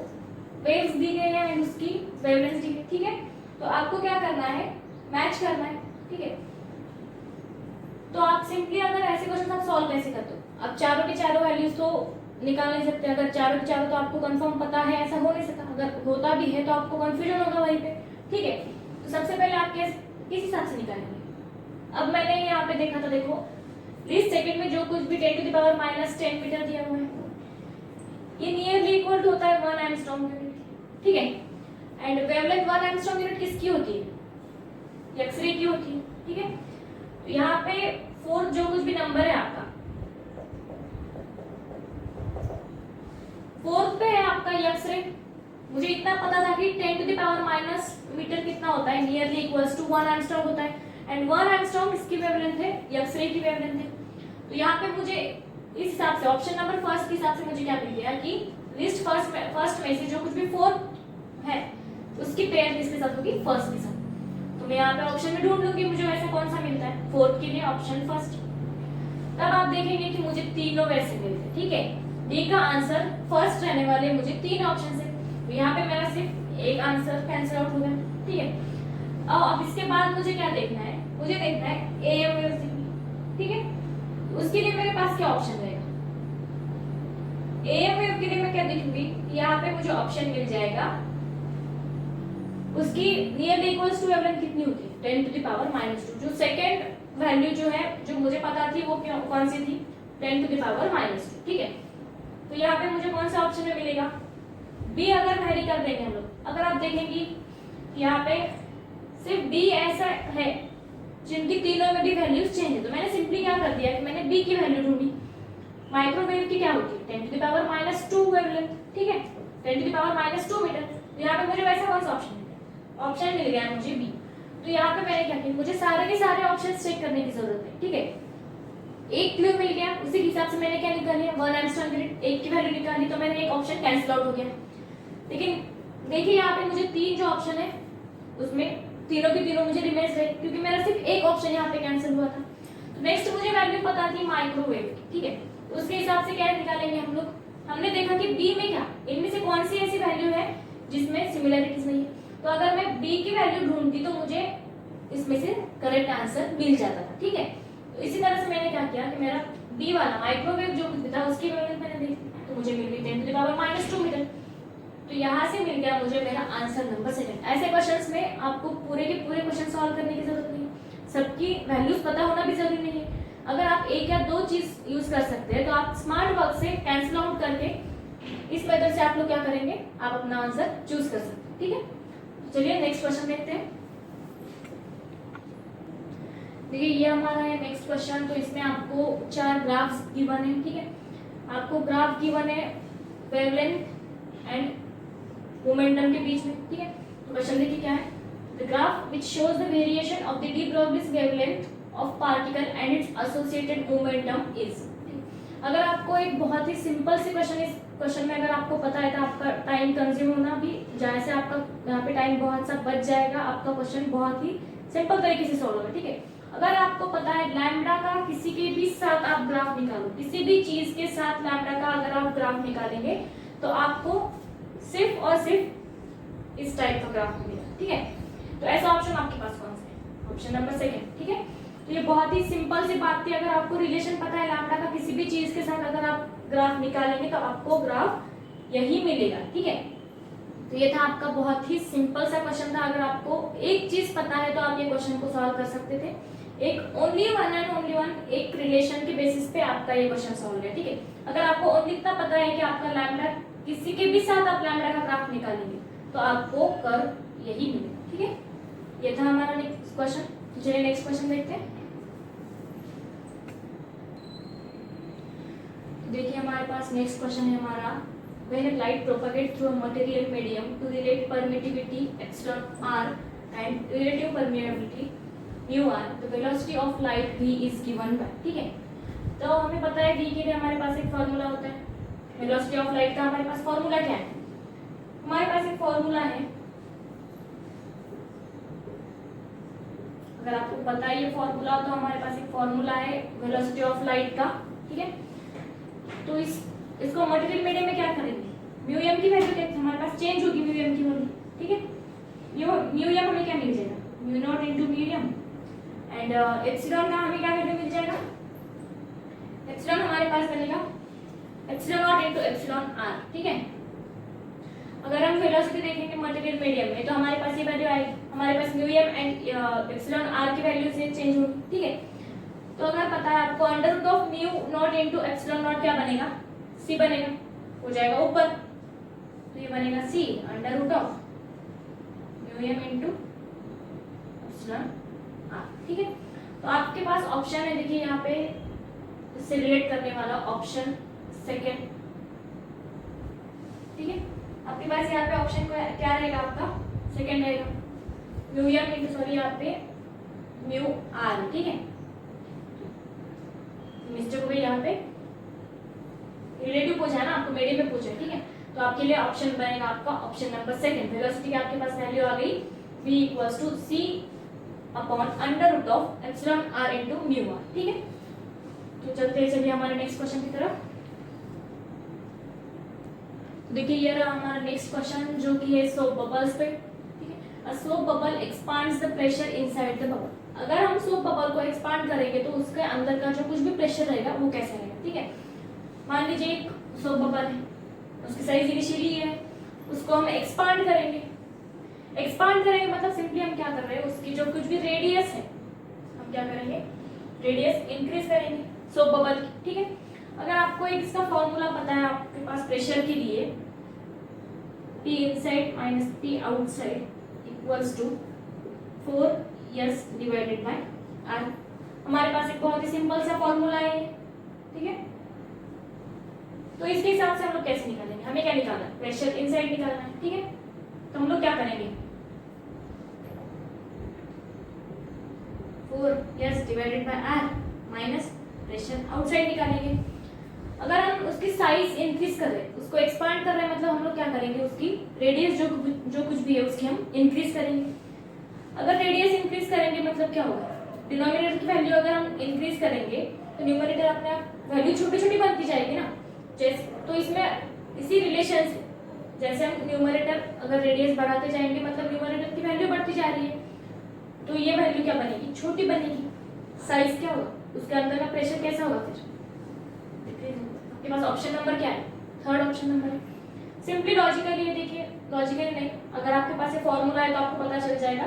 वेव्स दी गई है एंड उसकी वेवलेंथ दी गई। ठीक है, तो आपको क्या करना है? मैच करना है। ठीक है, तो आप सिंपली अगर ऐसे क्वेश्चन आप सॉल्व कैसे करते हो? अब चारों के चारों वैल्यूज तो निकाल नहीं सकते। अगर चारों के चारों तो आपको कंफर्म पता है, ऐसा हो नहीं सकता। अगर होता भी है तो आपको कंफ्यूजन होगा वहीं पे। ठीक है, तो सबसे पहले आप किस हिसाब से निकालेंगे? अब मैंने यहाँ पे देखा था, देखो लिस्ट सेकंड में जो कुछ भी 10 टू द पावर -10 मीटर दिया हुआ है, ये नियरली इक्वल होता है 1 एंगस्ट्रॉम यूनिट। ठीक है, एंड वेवलेंथ 1 एंगस्ट्रॉम यूनिट किसकी होती है? एक्स-रे की होती है। ठीक है, तो यहाँ पे 4 जो कुछ भी नंबर है आपका, 4 पे है आपका एक्स-रे। मुझे इतना पता था कि 10 to the power minus metre कितना होता है? नियरली इक्वल्स टू 1 एंगस्ट्रॉम होता है, एंड 1 एंगस्ट्रॉम इसकी वेवलेंथ है, एक्स-रे की वेवलेंथ है। तो यहाँ पे मुझे इस हिसाब से ऑप्शन नंबर फर्स्ट के हिसाब से मुझे क्या मिल गया कि लिस्ट फर्स्ट में से जो कुछ भी 4 है उसकी पेयर किसके साथ होगी? फर्स्ट के साथ। तो मैं यहाँ पे ऑप्शन में ढूंढ लूंगी मुझे ऐसा कौन सा मिलता है, 4 के लिए ऑप्शन फर्स्ट। तब आप देखेंगे कि मुझे तीनों वैसे मिलते हैं। ठीक है, डी का आंसर फर्स्ट रहने वाले मुझे 3 ऑप्शन है, तो यहाँ पे मेरा सिर्फ एक आंसर कैंसिल आउट हो गया। ठीक है, अब इसके बाद मुझे क्या देखना है? मुझे देखना है एएम वेव सिग्नल। ठीक है, उसके लिए मेरे पास क्या ऑप्शन रहेगा? एएम वेव के लिए मैं क्या देखूंगी? यहाँ पे मुझे ऑप्शन मिल जाएगा, उसकी नियरली इक्वल्स टू वेवलेंथ कितनी होती है? 10 टू द पावर -2। जो सेकंड वैल्यू जो है जो मुझे पता थी वो कौन सी थी? 10 टू द पावर -2। ठीक है, तो यहाँ पे मुझे कौन सा ऑप्शन में मिलेगा? बी अगर वैरी कर देंगे हम लोग। अगर आप देखेंगे यहाँ पे सिर्फ बी ऐसा है जिनकी तीनों में भी वैल्यूज चेंज है, तो मैंने सिंपली क्या कर दिया कि मैंने बी की वैल्यू ढूंढी। माइक्रोवेव की क्या होती है? 10 टू द पावर -2 वेवलेंथ। ठीक है, 10 टू द पावर -2 मीटर। तो यहाँ पे मुझे वैसा कौन सा ऑप्शन मिल गया? ऑप्शन मिल गया मुझे बी। तो यहाँ पे मैंने क्या किया? मुझे सारे के सारे ऑप्शन चेक करने की जरूरत है। ठीक है, एक क्लू मिल गया, उसी के हिसाब से मैंने क्या निकाल लिया? 1 एंगस्ट्रॉम यूनिट, एक की वैल्यू निकाली, तो मैंने एक ऑप्शन कैंसिल आउट हो गया। लेकिन देखिए यहाँ पे मुझे 3 जो ऑप्शन है उसमें तीनों की तीनों मुझे रिमेज रहे, क्योंकि मेरा सिर्फ एक ऑप्शन यहाँ पे कैंसिल हुआ था। तो नेक्स्ट मुझे वैल्यू पता थी माइक्रोवेव की, ठीक है, उसके हिसाब से क्या निकालेंगे हम लोग। हमने देखा कि बी में क्या, इनमें से कौन सी ऐसी वैल्यू है जिसमें सिमिलरिटीज नहीं है। तो अगर मैं बी की वैल्यू ढूंढती तो मुझे इसमें से करेक्ट आंसर मिल जाता था, ठीक है। तो इसी तरह से मैंने क्या किया कि मेरा बी वाला माइक्रोवेव जो कुछ था उसकी वैल्यू मैंने देखी, तो मुझे मिल गई 10⁻² मीटर। तो यहाँ से मिल गया मुझे मेरा आंसर नंबर 2। ऐसे क्वेश्चंस में आपको पूरे के पूरे क्वेश्चन सॉल्व करने की जरूरत नहीं है, सबकी वैल्यूज पता होना भी जरूरी नहीं है। अगर आप एक या दो चीज यूज कर सकते हैं तो आप स्मार्ट वर्क से कैंसिल आउट करके इस मेथड से आप लोग क्या करेंगे, आप अपना आंसर चूज कर सकते हैं, ठीक है। चलिए नेक्स्ट क्वेश्चन देखते हैं। देखिए ये हमारा है नेक्स्ट क्वेश्चन। तो इसमें आपको 4 ग्राफ्स गिवन है, ठीक है। आपको ग्राफ गिवन है वेवलेंथ एंड मोमेंटम के बीच में, ठीक है। तो क्वेश्चन देखिए क्या है, the graph which shows the variation of the de Broglie's wavelength of particle and its associated momentum is. अगर आपको एक बहुत ही सिंपल सी क्वेश्चन, इस क्वेश्चन में अगर आपको पता है तो आपका टाइम कंज्यूम होना भी जाए से आपका यहाँ पे टाइम बहुत सा बच जाएगा, आपका क्वेश्चन बहुत ही सिंपल तरीके से सॉल्व होगा, ठीक है। अगर आपको पता है लैम्बडा का किसी के भी साथ आप ग्राफ निकालो, किसी भी चीज के साथ लैम्बडा का अगर आप ग्राफ निकालेंगे तो आपको सिर्फ और सिर्फ इस टाइप का ग्राफ मिलेगा, ठीक है। तो ऐसा ऑप्शन आपके पास कौन सा है, ऑप्शन नंबर 2, ठीक है। तो ये बहुत ही सिंपल सी बात थी। अगर आपको रिलेशन पता है लैम्बडा का किसी भी चीज के साथ अगर आप ग्राफ निकालेंगे तो आपको ग्राफ यही मिलेगा, ठीक है। तो ये था आपका बहुत ही सिंपल सा क्वेश्चन था। अगर आपको एक चीज पता है तो आप ये क्वेश्चन को सॉल्व कर सकते थे। एक only one and only one एक रिलेशन के बेसिस पे आपका ये क्वेश्चन सॉल्व है, ठीक है। अगर आपको ओनली इतना पता है कि आपका लैम्बडा किसी के भी साथ आप लैम्बडा का ग्राफ निकालेंगे तो आपको कर्व यही मिलेगा, ठीक है। ये था हमारा नेक्स्ट क्वेश्चन। चलिए नेक्स्ट क्वेश्चन देखते हैं। देखिए हमारे पास नेक्स्ट क्वेश्चन है हमारा, when light propagates through a material medium to relate permittivity epsilon r and relative permeability mu r, the velocity of light v is given by, ठीक है। तो हमें पता है v के लिए हमारे पास एक फॉर्मूला होता है, वेलोसिटी ऑफ लाइट का हमारे पास फॉर्मूला क्या है, हमारे पास एक फॉर्मूला है, अगर आपको पता है ये फॉर्मूला तो हमारे पास एक फॉर्मूला है वेलोसिटी ऑफ लाइट का, ठीक है। तो इसको मटेरियल मीडियम में क्या करेंगे, म्यू एम की वैल्यू देखते हैं, हमारे पास चेंज होगी म्यू एम की वैल्यू, ठीक है। म्यू एम हमें क्या मिल जाएगा, mu naught into mu M, and epsilon का हमें क्या वैल्यू मिल जाएगा, एप्सिलॉन हमारे पास बनेगा epsilon naught into epsilon R, ठीक है। अगर हम वेलोसिटी देखेंगे मटेरियल मीडियम में तो हमारे पास ये वैल्यू आएगी, हमारे पास mu M and epsilon R की वैल्यू से चेंज होगी, ठीक है। तो अगर पता है आपको under root of mu naught into epsilon naught क्या बनेगा, सी बनेगा, हो जाएगा ऊपर, तो ये बनेगा C under root of mu M into epsilon R, ठीक है। तो आपके पास ऑप्शन है, देखिए यहाँ पे इससे रिलेट करने वाला ऑप्शन सेकंड, ठीक है। आपके पास यहाँ पे ऑप्शन क्या रहेगा, आपका सेकंड रहेगा, म्यू एम इनटू सॉरी यहाँ पे म्यू आर, ठीक है। मिस्टेक हो गई यहाँ पे, रिलेटिव पूछा है ना आपको, मीडियम में पूछा है, ठीक है। तो आपके लिए ऑप्शन बनेगा आपका ऑप्शन नंबर 2, वेलोसिटी की आपके पास वैल्यू आ गई v equals to c upon under root of epsilon r into mu r, ठीक है। तो चलते हैं चलिए हमारे नेक्स्ट क्वेश्चन की तरफ। तो देखिए ये रहा हमारा नेक्स्ट क्वेश्चन जो कि है सोप बबल्स पे, ठीक है। A soap bubble expands the pressure inside the bubble. अगर हम सोप बबल को एक्सपांड करेंगे तो उसके अंदर का जो कुछ भी प्रेशर रहेगा वो कैसे रहेगा, ठीक है। मान लीजिए एक सोप बबल है, उसकी साइज इनिशियली है, उसको हम एक्सपांड करेंगे, एक्सपांड करेंगे मतलब सिंपली हम क्या कर रहे हैं, उसकी जो कुछ भी रेडियस है हम क्या करेंगे, रेडियस इंक्रीज करेंगे सोप बबल की, ठीक है। अगर आपको एक इसका फॉर्मूला पता है आपके पास प्रेशर के लिए, P inside minus P outside equals to 4s divided by r। हमारे पास एक बहुत ही सिंपल सा फॉर्मूला है, ठीक है। तो इसके हिसाब से हम लोग कैसे निकालेंगे, हमें क्या निकालना है, प्रेशर इनसाइड निकालना है, ठीक है। तो हम लोग क्या करेंगे, 4s divided by r minus pressure outside निकालेंगे। अगर हम उसकी साइज इंक्रीज कर रहे हैं, उसको एक्सपांड कर रहे हैं, मतलब हम लोग क्या करेंगे, उसकी रेडियस जो कुछ भी है उसकी हम इंक्रीज करेंगे। अगर रेडियस इंक्रीज करेंगे मतलब क्या होगा, डिनोमिनेटर की वैल्यू अगर हम इंक्रीज करेंगे तो न्यूमरेटर अपने आप वैल्यू छोटी छोटी बनती जाएगी ना। जैसे तो इसमें इसी रिलेशन से जैसे हम न्यूमरेटर अगर रेडियस बढ़ाते जाएंगे मतलब न्यूमरेटर की वैल्यू बढ़ती जा रही है, तो ये वैल्यू क्या बनेगी, छोटी बनेगी। साइज क्या होगा, उसके अंदर का प्रेशर कैसा होगा, फिर आपके पास ऑप्शन नंबर क्या है, थर्ड ऑप्शन नंबर है। सिंपली लॉजिकली ये देखिए, लॉजिकली नहीं, अगर आपके पास ये फॉर्मूला है तो आपको पता चल जाएगा,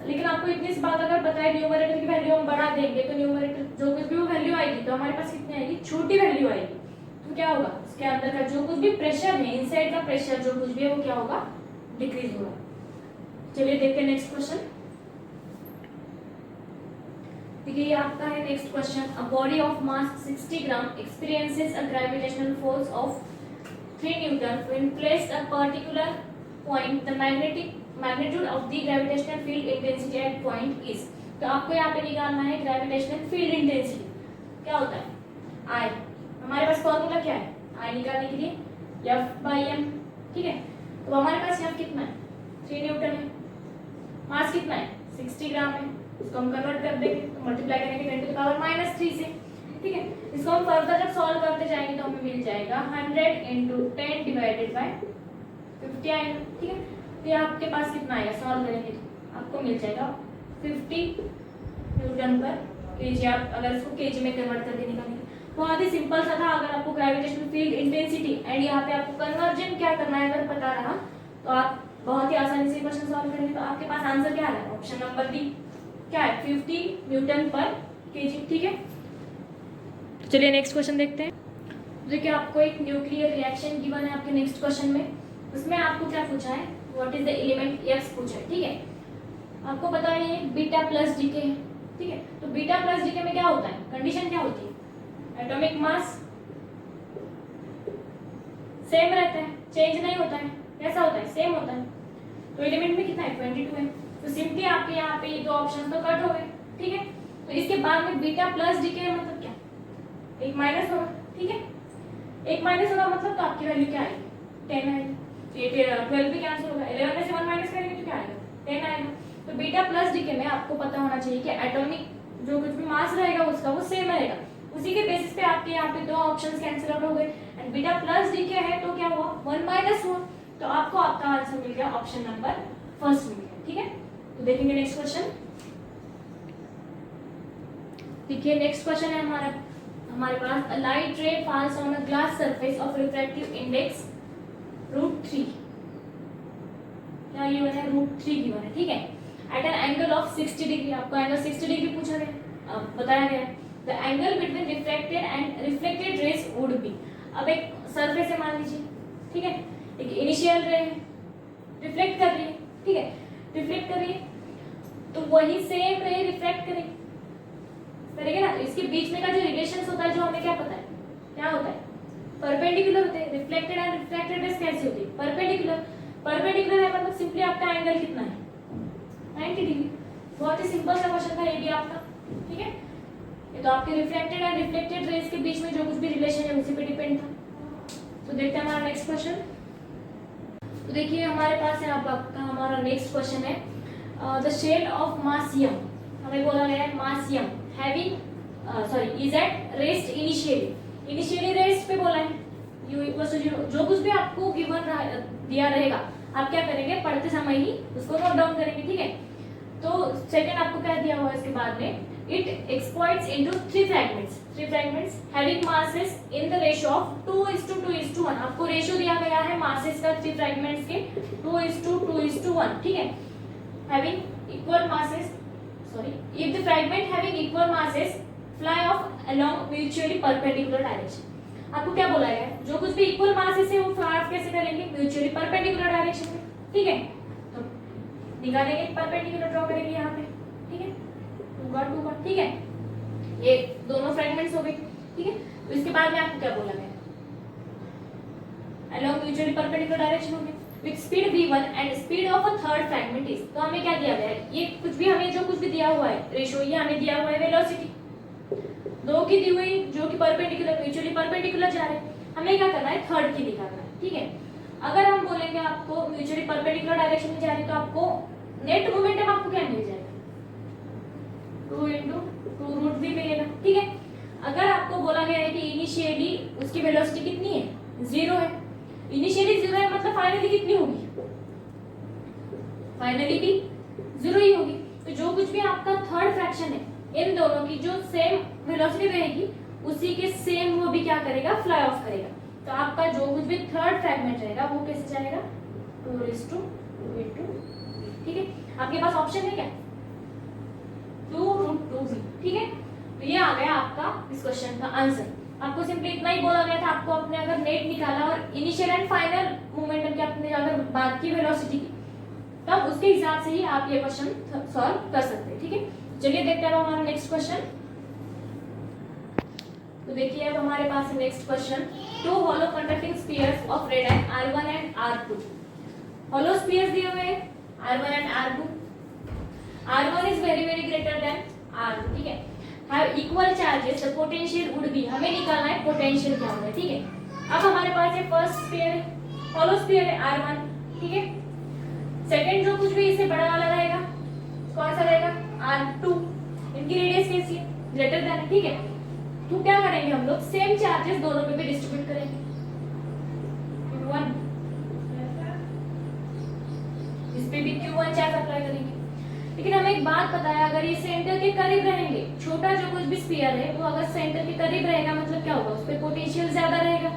लेकिन आपको इतनी सी बात अगर बताए न्यूमरेटर की वैल्यू हम बढ़ा देंगे तो न्यूमरेटर जो कुछ भी वो वैल्यू आएगी तो हमारे पास कितनी आएगी, छोटी वैल्यू आएगी। तो क्या होगा, उसके अंदर का जो कुछ भी प्रेशर है, इनसाइड का प्रेशर जो कुछ भी है वो क्या होगा, डिक्रीज होगा। चलिए देखते हैं नेक्स्ट क्वेश्चन। देखिए ये आपका है next question. A body of mass 60 gram experiences a gravitational force of 3 Newton when placed a particular point, the magnitude of the gravitational field intensity at point is. तो आपको यहाँ पे निकालना है ग्रेविटेशनल फील्ड इंटेंसिटी क्या होता है, आई। हमारे पास फॉर्मूला क्या है आई निकालने के लिए, F/m, ठीक है। तो हमारे पास F कितना है, 3 न्यूटन है, मास कितना है 60 ग्राम है, इसको हम कन्वर्ट कर देंगे तो मल्टीप्लाई करेंगे 10 टू द पावर -3 से, ठीक है। इसको हम फर्दर जब सॉल्व करते जाएंगे तो हमें मिल जाएगा 100 × 10 डिवाइडेड बाय 50 आएगा, ठीक है। तो आपके पास कितना आएगा, सॉल्व करेंगे तो आपको मिल जाएगा 50 न्यूटन पर केजी। आप अगर इसको केजी में कन्वर्ट करके निकालेंगे, बहुत ही सिंपल सा था। अगर आपको ग्रेविटेशनल फील्ड इंटेंसिटी एंड यहाँ पे आपको कन्वर्जन क्या करना है अगर पता रहा तो आप बहुत ही आसानी से क्वेश्चन सॉल्व करेंगे। तो आपके पास आंसर क्या है, ऑप्शन नंबर डी क्या है, 50 न्यूटन पर केजी, ठीक है। चलिए नेक्स्ट क्वेश्चन देखते हैं। देखिए आपको एक न्यूक्लियर रिएक्शन गिवन है आपके नेक्स्ट क्वेश्चन में, उसमें आपको क्या पूछा है, what is the element x पूछा है, ठीक है। आपको पता है ये बीटा प्लस डीके है, ठीक है। तो बीटा प्लस डीके में क्या होता है, कंडीशन क्या होती है, एटॉमिक मास सेम रहता है, चेंज नहीं होता है, कैसा होता है, सेम होता है। तो एलिमेंट में कितना है 22 है, तो सिंपली आपके यहाँ पे ये दो ऑप्शन तो कट हो गए, ठीक है। तो इसके बाद में बीटा प्लस डीके मतलब क्या, एक माइनस होगा, ठीक है। एक माइनस होगा मतलब तो आपकी वैल्यू क्या आएगी, 10 आएगी। तो ये 12 भी कैंसिल होगा, 11 में से 1 माइनस करेंगे तो क्या आएगा, 10 आएगा। तो बीटा प्लस डीके में आपको पता होना चाहिए कि एटॉमिक जो कुछ भी मास रहेगा उसका वो सेम रहेगा, उसी के बेसिस पे आपके यहाँ पे दो ऑप्शंस कैंसिल आउट हो गए एंड बीटा प्लस डीके है तो क्या हुआ 1 माइनस हुआ, तो आपको आपका आंसर मिल गया ऑप्शन नंबर फर्स्ट मिल गया, ठीक है। तो देखेंगे नेक्स्ट क्वेश्चन। देखिए नेक्स्ट क्वेश्चन है हमारे पास, a light ray pass on a glass surface of refractive index √3, क्या ये बना है, √3 गिवन है, ठीक है। At an angle of 60 degree, आपको एंगल 60 डिग्री पूछा गया, बताया गया है। The angle between reflected and reflected rays would be. अब एक सरफेस है मान लीजिए, ठीक है, एक इनिशियल रे है, रिफ्लेक्ट कर रही है, ठीक है, रिफ्लेक्ट कर रही है, तो वही सेम रे रिफ्लेक्ट करेगी ना। तो इसके बीच में का जो रिलेशन होता है, जो हमें क्या पता है, क्या होता है, परपेंडिकुलर होते हैं। रिफ्लेक्टेड एंड रिफ्रैक्टेड रेज कैसे होती है, परपेंडिकुलर। परपेंडिकुलर है मतलब सिंपली आपका एंगल कितना है 90 डिग्री। बहुत ही सिंपल सा क्वेश्चन था ये भी आपका, ठीक है। ये तो आपके रिफ्लेक्टेड एंड रिफ्लेक्टेड रेज के बीच में जो कुछ भी रिलेशन है उसी पे डिपेंड था। तो देखते हैं हमारा नेक्स्ट क्वेश्चन। तो देखिए हमारे पास है आपका हमारा नेक्स्ट क्वेश्चन है, the shell of mass m, हमें बोला गया है mass m having is at rest initially rest पे बोला है u = 0। जो कुछ भी आपको गिवन दिया रहेगा आप क्या करेंगे, पढ़ते समय ही उसको नोट डाउन करेंगे, ठीक है। तो सेकंड आपको क्या दिया हुआ है इसके बाद में, it explodes into 3 fragments having masses in the ratio of 2:2:1। आपको रेशियो दिया गया है masses का 3 fragments के 2:2:1, ठीक है। having equal masses, if the fragment having equal masses fly off along mutually perpendicular direction। आपको क्या बोला गया है, जो कुछ भी इक्वल masses है वो फ्लाई ऑफ कैसे करेंगे, म्यूचुअली परपेंडिकुलर डायरेक्शन में, ठीक है। तो निकालेंगे, परपेंडिकुलर ड्रॉ करेंगे यहाँ पे, ठीक है, 2 का, ठीक है। ये दोनों फ्रेगमेंट्स हो गए, ठीक है। तो इसके बाद में आपको क्या बोला गया, along mutually perpendicular direction हो गया with speed v1 and speed of a third fragment is। तो हमें क्या दिया गया है, ये कुछ भी हमें जो कुछ भी दिया हुआ है रेशियो, ये हमें दिया हुआ है वेलोसिटी दो की दी हुई जो कि परपेंडिकुलर म्यूचुअली परपेंडिकुलर जा रहे हैं, हमें क्या करना है, थर्ड की निकालना है, ठीक है। अगर हम बोलेंगे आपको म्यूचुअली परपेंडिकुलर डायरेक्शन में जा रही है तो आपको नेट मोमेंटम आपको क्या मिल जाएगा, 2 × 2√v मिलेगा। ठीक है, अगर आपको बोला गया है कि इनिशियली उसकी वेलोसिटी कितनी है, 0 है, इनिशियली 0 है मतलब फाइनली कितनी होगी, फाइनली भी 0 ही होगी। तो जो कुछ भी आपका थर्ड फ्रैक्शन है, इन दोनों की जो सेम वेलोसिटी रहेगी उसी के सेम वो भी क्या करेगा, फ्लाई ऑफ करेगा। तो आपका जो कुछ भी थर्ड फ्रैगमेंट रहेगा वो कैसे जाएगा, 2 ठीक है। आपके पास ऑप्शन है क्या, 2√2v। ठीक है, तो ये आ गया आपका इस क्वेश्चन का आंसर। आपको सिंपली इतना ही बोला गया था, आपको अपने अगर नेट निकाला और इनिशियल एंड फाइनल मोमेंटम की आपने अगर बात की वेलोसिटी की, तब उसके हिसाब से ही आप ये क्वेश्चन सॉल्व कर सकते हैं। ठीक है, चलिए देखते हैं हमारा नेक्स्ट क्वेश्चन। तो देखिए अब हमारे पास है next question, 2 hollow conducting spheres of radii R1 and R2। hollow spheres दिए हुए हैं R1 and R2। R1 is very greater than R2। ठीक है, have equal charges, the potential would be, हमें निकालना है पोटेंशियल क्या होगा। ठीक है, अब हमारे पास ये फर्स्ट स्फीयर है, hollow sphere है R1। ठीक है, सेकंड जो कुछ भी इससे बड़ा वाला रहेगा कौन सा रहेगा, R2। इनकी रेडियस कैसी है, ग्रेटर देन। ठीक है, तो क्या करेंगे हम लोग, सेम चार्जेस दोनों पे भी डिस्ट्रीब्यूट करेंगे, Q1 इस पे भी Q1 चार्ज अप्लाई करेंगे। लेकिन हमें एक बात पता है, अगर ये सेंटर के करीब रहेंगे, छोटा जो कुछ भी स्फीयर है वो अगर सेंटर के करीब रहेगा मतलब क्या होगा, उस पे पोटेंशियल ज्यादा रहेगा।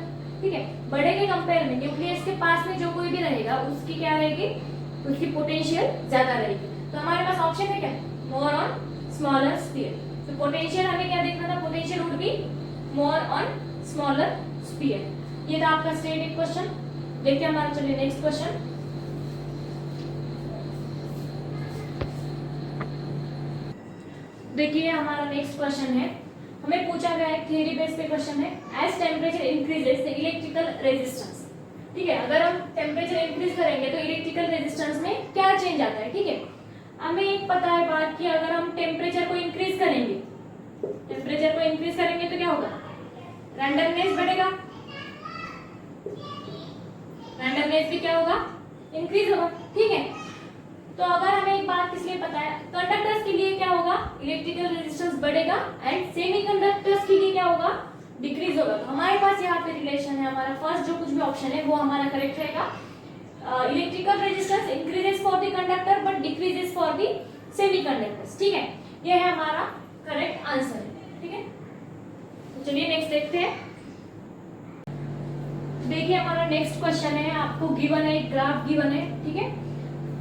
ठीक है, बड़े के कंपेयर में न्यूक्लियस के पास में जो कोई भी रहेगा उसकी क्या रहेगी, उसकी पोटेंशियल ज्यादा रहेगी। तो हमारे पास ऑप्शन है क्या, मोर ऑन स्मॉलर स्फीयर। तो पोटेंशियल हमें क्या देखना था, potential would be more on smaller sphere. ये था आपका स्टेटेड क्वेश्चन। देखते हैं हमारा, चलिए नेक्स्ट क्वेश्चन। देखिए हमारा नेक्स्ट क्वेश्चन है, हमें पूछा गया है, थ्योरी बेस पे क्वेश्चन है, as temperature increases the electrical resistance. ठीक है, अगर हम टेम्परेचर इंक्रीज करेंगे तो इलेक्ट्रिकल रेजिस्टेंस में क्या चेंज आता है। ठीक है, हमें एक पता है बात कि अगर हम टेम्परेचर को इंक्रीज करेंगे, टेम्परेचर को इंक्रीज करेंगे तो क्या होगा, रैंडमनेस बढ़ेगा, रैंडमनेस भी क्या होगा, इंक्रीज होगा। ठीक है, तो अगर हमें एक बात इसलिए पता है, कंडक्टर्स के लिए क्या होगा, इलेक्ट्रिकल रेजिस्टेंस बढ़ेगा एंड सेमीकंडक्टर्स के लिए क्या होगा, डिक्रीज होगा। तो हमारे पास यहाँ पे रिलेशन है, हमारा फर्स्ट जो कुछ भी ऑप्शन है वो हमारा करेक्ट रहेगा। Electrical resistance increases for the conductor but decreases for the semiconductors. ठीक है, ये है हमारा करेक्ट आंसर। ठीक है, तो चलिए नेक्स्ट देखते हैं। देखिए हमारा नेक्स्ट क्वेश्चन है, आपको गिवन है, एक ग्राफ गिवन है। ठीक है,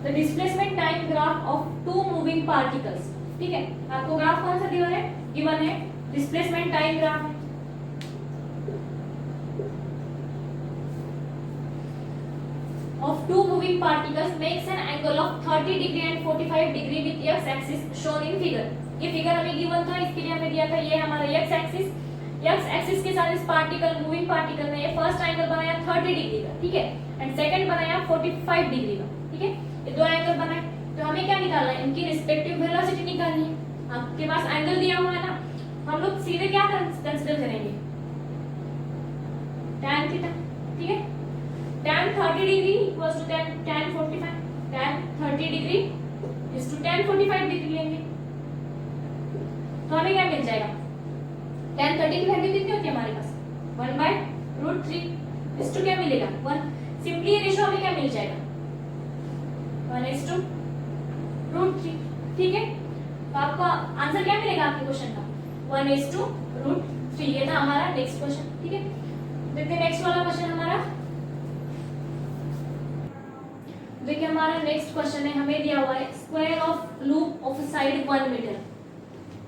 the displacement time graph of 2 moving particles. ठीक है, आपको ग्राफ कौन सा गिवन है, डिस्प्लेसमेंट टाइम ग्राफ है। of 2 moving particles makes an angle of 30 degree and 45 degree with x axis shown in figure। ये फिगर हमें गिवन था, इसके लिए हमें दिया था ये हमारा x एक्सिस के साथ इस पार्टिकल, मूविंग पार्टिकल ने ये फर्स्ट एंगल बनाया 30 डिग्री का। ठीक है, एंड सेकंड बनाया 45 डिग्री का। ठीक है, ये दो एंगल बनाए, तो हमें क्या निकालना है, इनकी रिस्पेक्टिव वेलोसिटी निकालनी है। आपके पास एंगल दिया हुआ है ना, हम लोग सीधे क्या कंसीडर करेंगे, tan थीटा। ठीक है, tan 30 degree equals to tan 45, tan 30 degree is to tan 45 degree लेंगे तो हमें क्या मिल जाएगा, tan 30 की वैल्यू कितनी होती है हमारे पास, 1/√3 इज टू क्या मिलेगा 1। सिंपली ये रेशियो हमें क्या मिल जाएगा, 1/√3। ठीक है, तो आपको आंसर क्या मिलेगा आपके क्वेश्चन का, 1/√3। ये था हमारा नेक्स्ट क्वेश्चन। ठीक है, देखते हैं नेक्स्ट वाला क्वेश्चन हमारा। देखिए हमारा नेक्स्ट क्वेश्चन है, हमें दिया हुआ है square of loop of side 1 metre.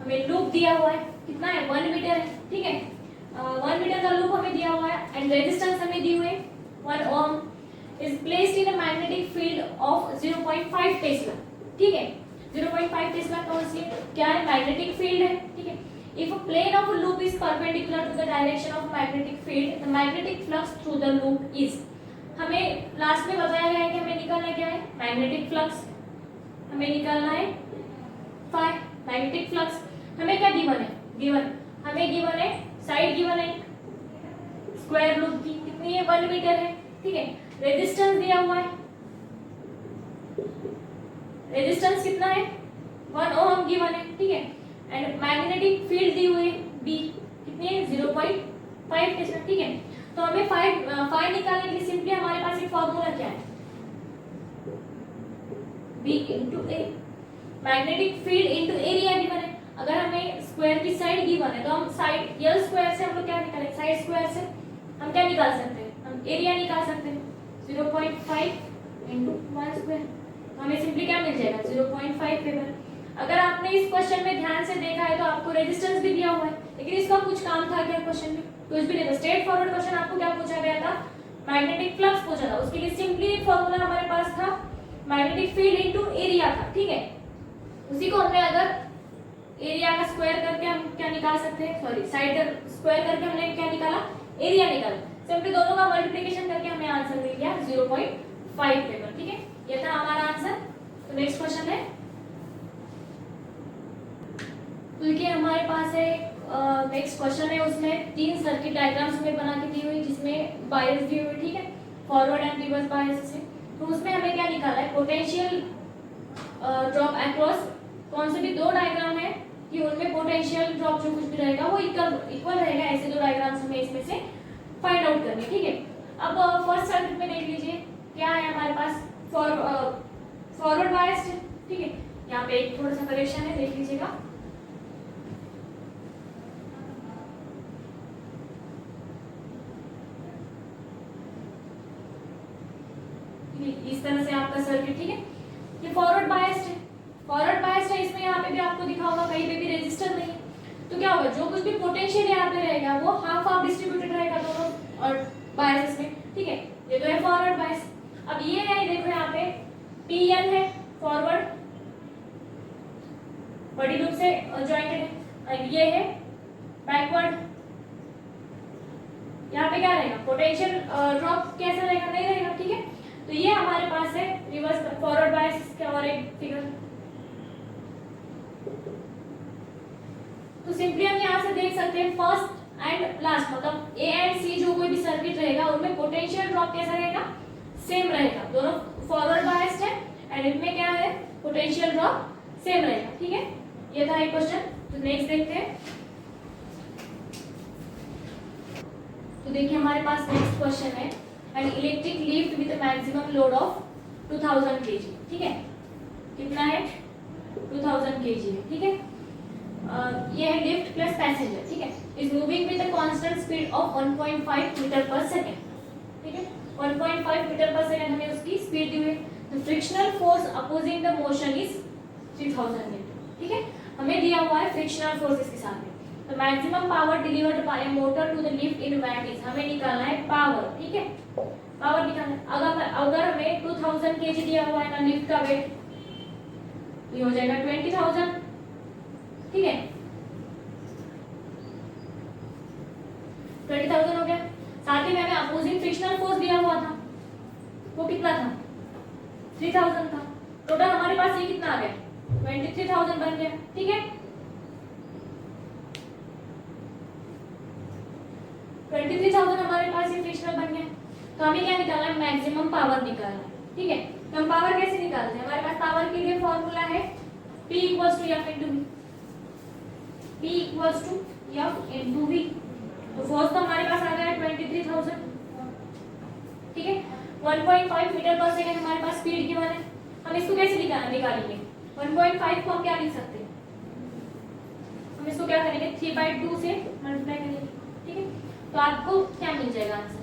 हमें लूप दिया हुआ है, कितना है 1 मीटर है। ठीक है, 1 मीटर का लूप हमें दिया हुआ है एंड रेजिस्टेंस हमें दी हुई है 1 ohm is placed in a magnetic field of 0.5 tesla. ठीक है, 0.5 टेस्ला कौन सी क्या है, मैग्नेटिक फील्ड है। ठीक है, if a plane of a loop is perpendicular to the direction of magnetic field the magnetic flux through the loop is. हमें last में बताया गया है कि हमें निकालना क्या है, मैग्नेटिक फ्लक्स हमें निकालना है फाई। मैग्नेटिक फ्लक्स हमें क्या गिवन है, हमें गिवन है साइड गिवन है स्क्वायर लूप की कितनी है 1 मीटर है। ठीक है, रेजिस्टेंस दिया हुआ है, रेजिस्टेंस कितना है 1 ओम गिवन है, ठीक है, एंड मैग्नेटिक फील्ड दी हुई है बी कितनी है 0.5 टेस्ला, ठीक है। तो हमें फाई निकालने के लिए सिंपली हमारे पास एक फॉर्मूला क्या है B into A, magnetic field into area given है। अगर हमें स्क्वायर की साइड गिवन है तो हम साइड L स्क्वायर से हम लोग क्या निकालेंगे, साइड स्क्वायर से हम क्या निकाल सकते हैं, हम एरिया निकाल सकते हैं 0.5 इनटू 1 स्क्वायर, हमें सिंपली क्या मिल जाएगा 0.5 वेबर। अगर आपने इस क्वेश्चन में ध्यान से देखा है तो आपको रेजिस्टेंस भी दिया हुआ है, लेकिन इसका कुछ काम था क्या क्वेश्चन में, कुछ भी नहीं था। स्ट्रेट फॉरवर्ड क्वेश्चन आपको क्या पूछा गया था, मैग्नेटिक फ्लक्स पूछा था, उसके लिए सिंपली एक फॉर्मूला हमारे पास था मैग्नेटिक फील्ड इनटू एरिया था, ठीक है। उसी को हमने अगर एरिया का स्क्वायर करके हम क्या निकाल सकते हैं, सॉरी साइड स्क्वायर करके हमने क्या निकाला, एरिया निकाला। सिंपली दोनों का मल्टीप्लिकेशन करके हमें आंसर मिल गया 0.5 वेबर, ठीक है, ये था हमारा आंसर। तो नेक्स्ट क्वेश्चन है, तो देखिए हमारे पास है नेक्स्ट क्वेश्चन है, उसमें 3 सर्किट डायग्राम्स हमें बना के दी हुई जिसमें बायस दी हुई, ठीक है, फॉरवर्ड एंड रिवर्स बायस से। तो उसमें हमें क्या निकाला है, पोटेंशियल ड्रॉप अक्रॉस कौन से भी 2 डायग्राम है कि उनमें पोटेंशियल ड्रॉप जो कुछ भी रहेगा वो इक्वल रहेगा, ऐसे 2 डायग्राम्स हमें इसमें से फाइंड आउट करने, ठीक है। अब फर्स्ट सर्किट में देख लीजिए क्या है हमारे पास, फॉरवर्ड बायस्ड है, ठीक है, यहाँ पे एक थोड़ा सा करेक्शन है, देख लीजिएगा। इस तरह से आपका सर्किट, ठीक है, ये फॉरवर्ड बायस्ड है, फॉरवर्ड बायस्ड है, इसमें यहाँ पे भी आपको दिखा होगा कहीं पे भी रेजिस्टर नहीं है, तो क्या होगा, जो कुछ भी पोटेंशियल यहाँ पे रहेगा वो हाफ हाफ डिस्ट्रीब्यूटेड रहेगा दोनों और बायसेस में, ठीक है, ये तो है फॉरवर्ड बायस। अब ये है देखो यहाँ पे PN है फॉरवर्ड, बड़ी लूप से जॉइंटेड है, और ये है बैकवर्ड। यहाँ पे क्या रहेगा, पोटेंशियल ड्रॉप कैसा रहेगा, नहीं रहेगा, ठीक है। तो ये हमारे पास है रिवर्स फॉरवर्ड बायस का और एक फिगर। तो सिंपली हम यहाँ से देख सकते हैं फर्स्ट एंड लास्ट, मतलब A एंड C जो कोई भी सर्किट रहेगा उनमें पोटेंशियल ड्रॉप कैसा रहेगा, सेम रहेगा, दोनों फॉरवर्ड बायस्ड है एंड इनमें क्या है, पोटेंशियल ड्रॉप सेम रहेगा, ठीक है, ये था एक क्वेश्चन। तो नेक्स्ट देखते हैं, तो देखिए हमारे पास नेक्स्ट क्वेश्चन है, an electric lift with maximum load of 2000 kg, ठीक है, कितना है 2000 kg है, ठीक है, ये है लिफ्ट प्लस पैसेंजर, ठीक है, is moving with a constant speed of 1.5 metre per second, ठीक है, 1.5 मीटर पर सेकंड हमें उसकी स्पीड दी हुई है। The frictional force opposing the motion is 3000 Newton, ठीक है, हमें दिया हुआ है फ्रिक्शनल फोर्स इसके साथ में। तो maximum power delivered by motor to the lift in watt is, हमें निकालना है पावर, ठीक है, पावर निकालना है। अगर हमें 2000 kg दिया हुआ है ना लिफ्ट का वेट, ये हो जाएगा 20000, ठीक है, 20000 हो गया। साथ ही में हमें अपोजिंग फ्रिक्शनल फोर्स दिया हुआ था, वो कितना था 3000 था, टोटल हमारे पास ये कितना आ गया 23000 बन गया, ठीक है, 23000 हमारे पास ये फ्रिक्शनल बन गया। तो हमें क्या निकालना है, मैक्सिमम पावर निकालना है, ठीक है। तो हम पावर कैसे निकालते हैं, हमारे पास पावर के लिए फॉर्मूला है P equals to F into V, P equals to F into V। तो फोर्स तो हमारे पास आ गया है 23000, ठीक है, 1.5 मीटर पर सेकंड हमारे पास स्पीड गिवन है। हम इसको कैसे निकालेंगे, 1.5 को हम क्या लिख सकते हैं, हम इसको क्या करेंगे 3/2 से मल्टीप्लाई करेंगे, ठीक है। तो आपको क्या मिल जाएगा आंसर,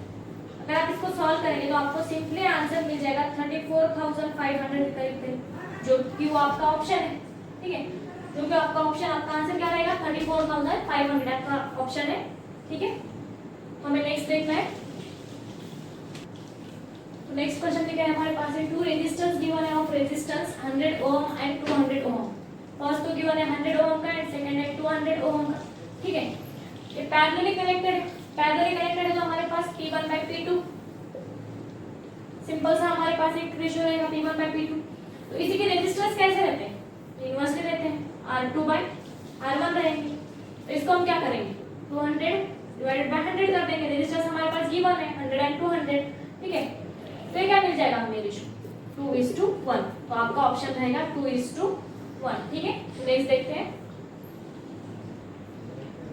अगर आप इसको सॉल्व करेंगे तो आपको सिंपली आंसर मिल जाएगा 34500 के करीब, जो कि वो आपका ऑप्शन है, ठीक है, जो कि आपका ऑप्शन, आपका आंसर क्या रहेगा 34500 आपका ऑप्शन है, ठीक है। हमें नेक्स्ट देखना है, तो नेक्स्ट क्वेश्चन में क्या है हमारे पास है, टू रेजिस्टेंस गिवन है of resistance 100 ohm and 200 ohm. First तो गिवन है 100 ओम का एंड सेकंड है 200 ओम का, ठीक है, ये पैरेलली कनेक्टेड है, पैरेलली कनेक्टेड है तो हमारे पास P1/P2, सिंपल सा हमारे पास एक रेशियो रहेगा P1/P2। तो इसी के रेजिस्टेंस कैसे रहते हैं, इनवर्सली रहते हैं, R2/R1 रहेंगे। तो इसको हम क्या करेंगे 200 डिवाइडेड बाय 100 कर देंगे, रेजिस्टेंस हमारे पास गिवन है 100 एंड 200, ठीक है। तो ये क्या मिल जाएगा हमें रेशियो 2:1, तो आपका ऑप्शन रहेगा 2:1, ठीक है। तो नेक्स्ट देखते हैं।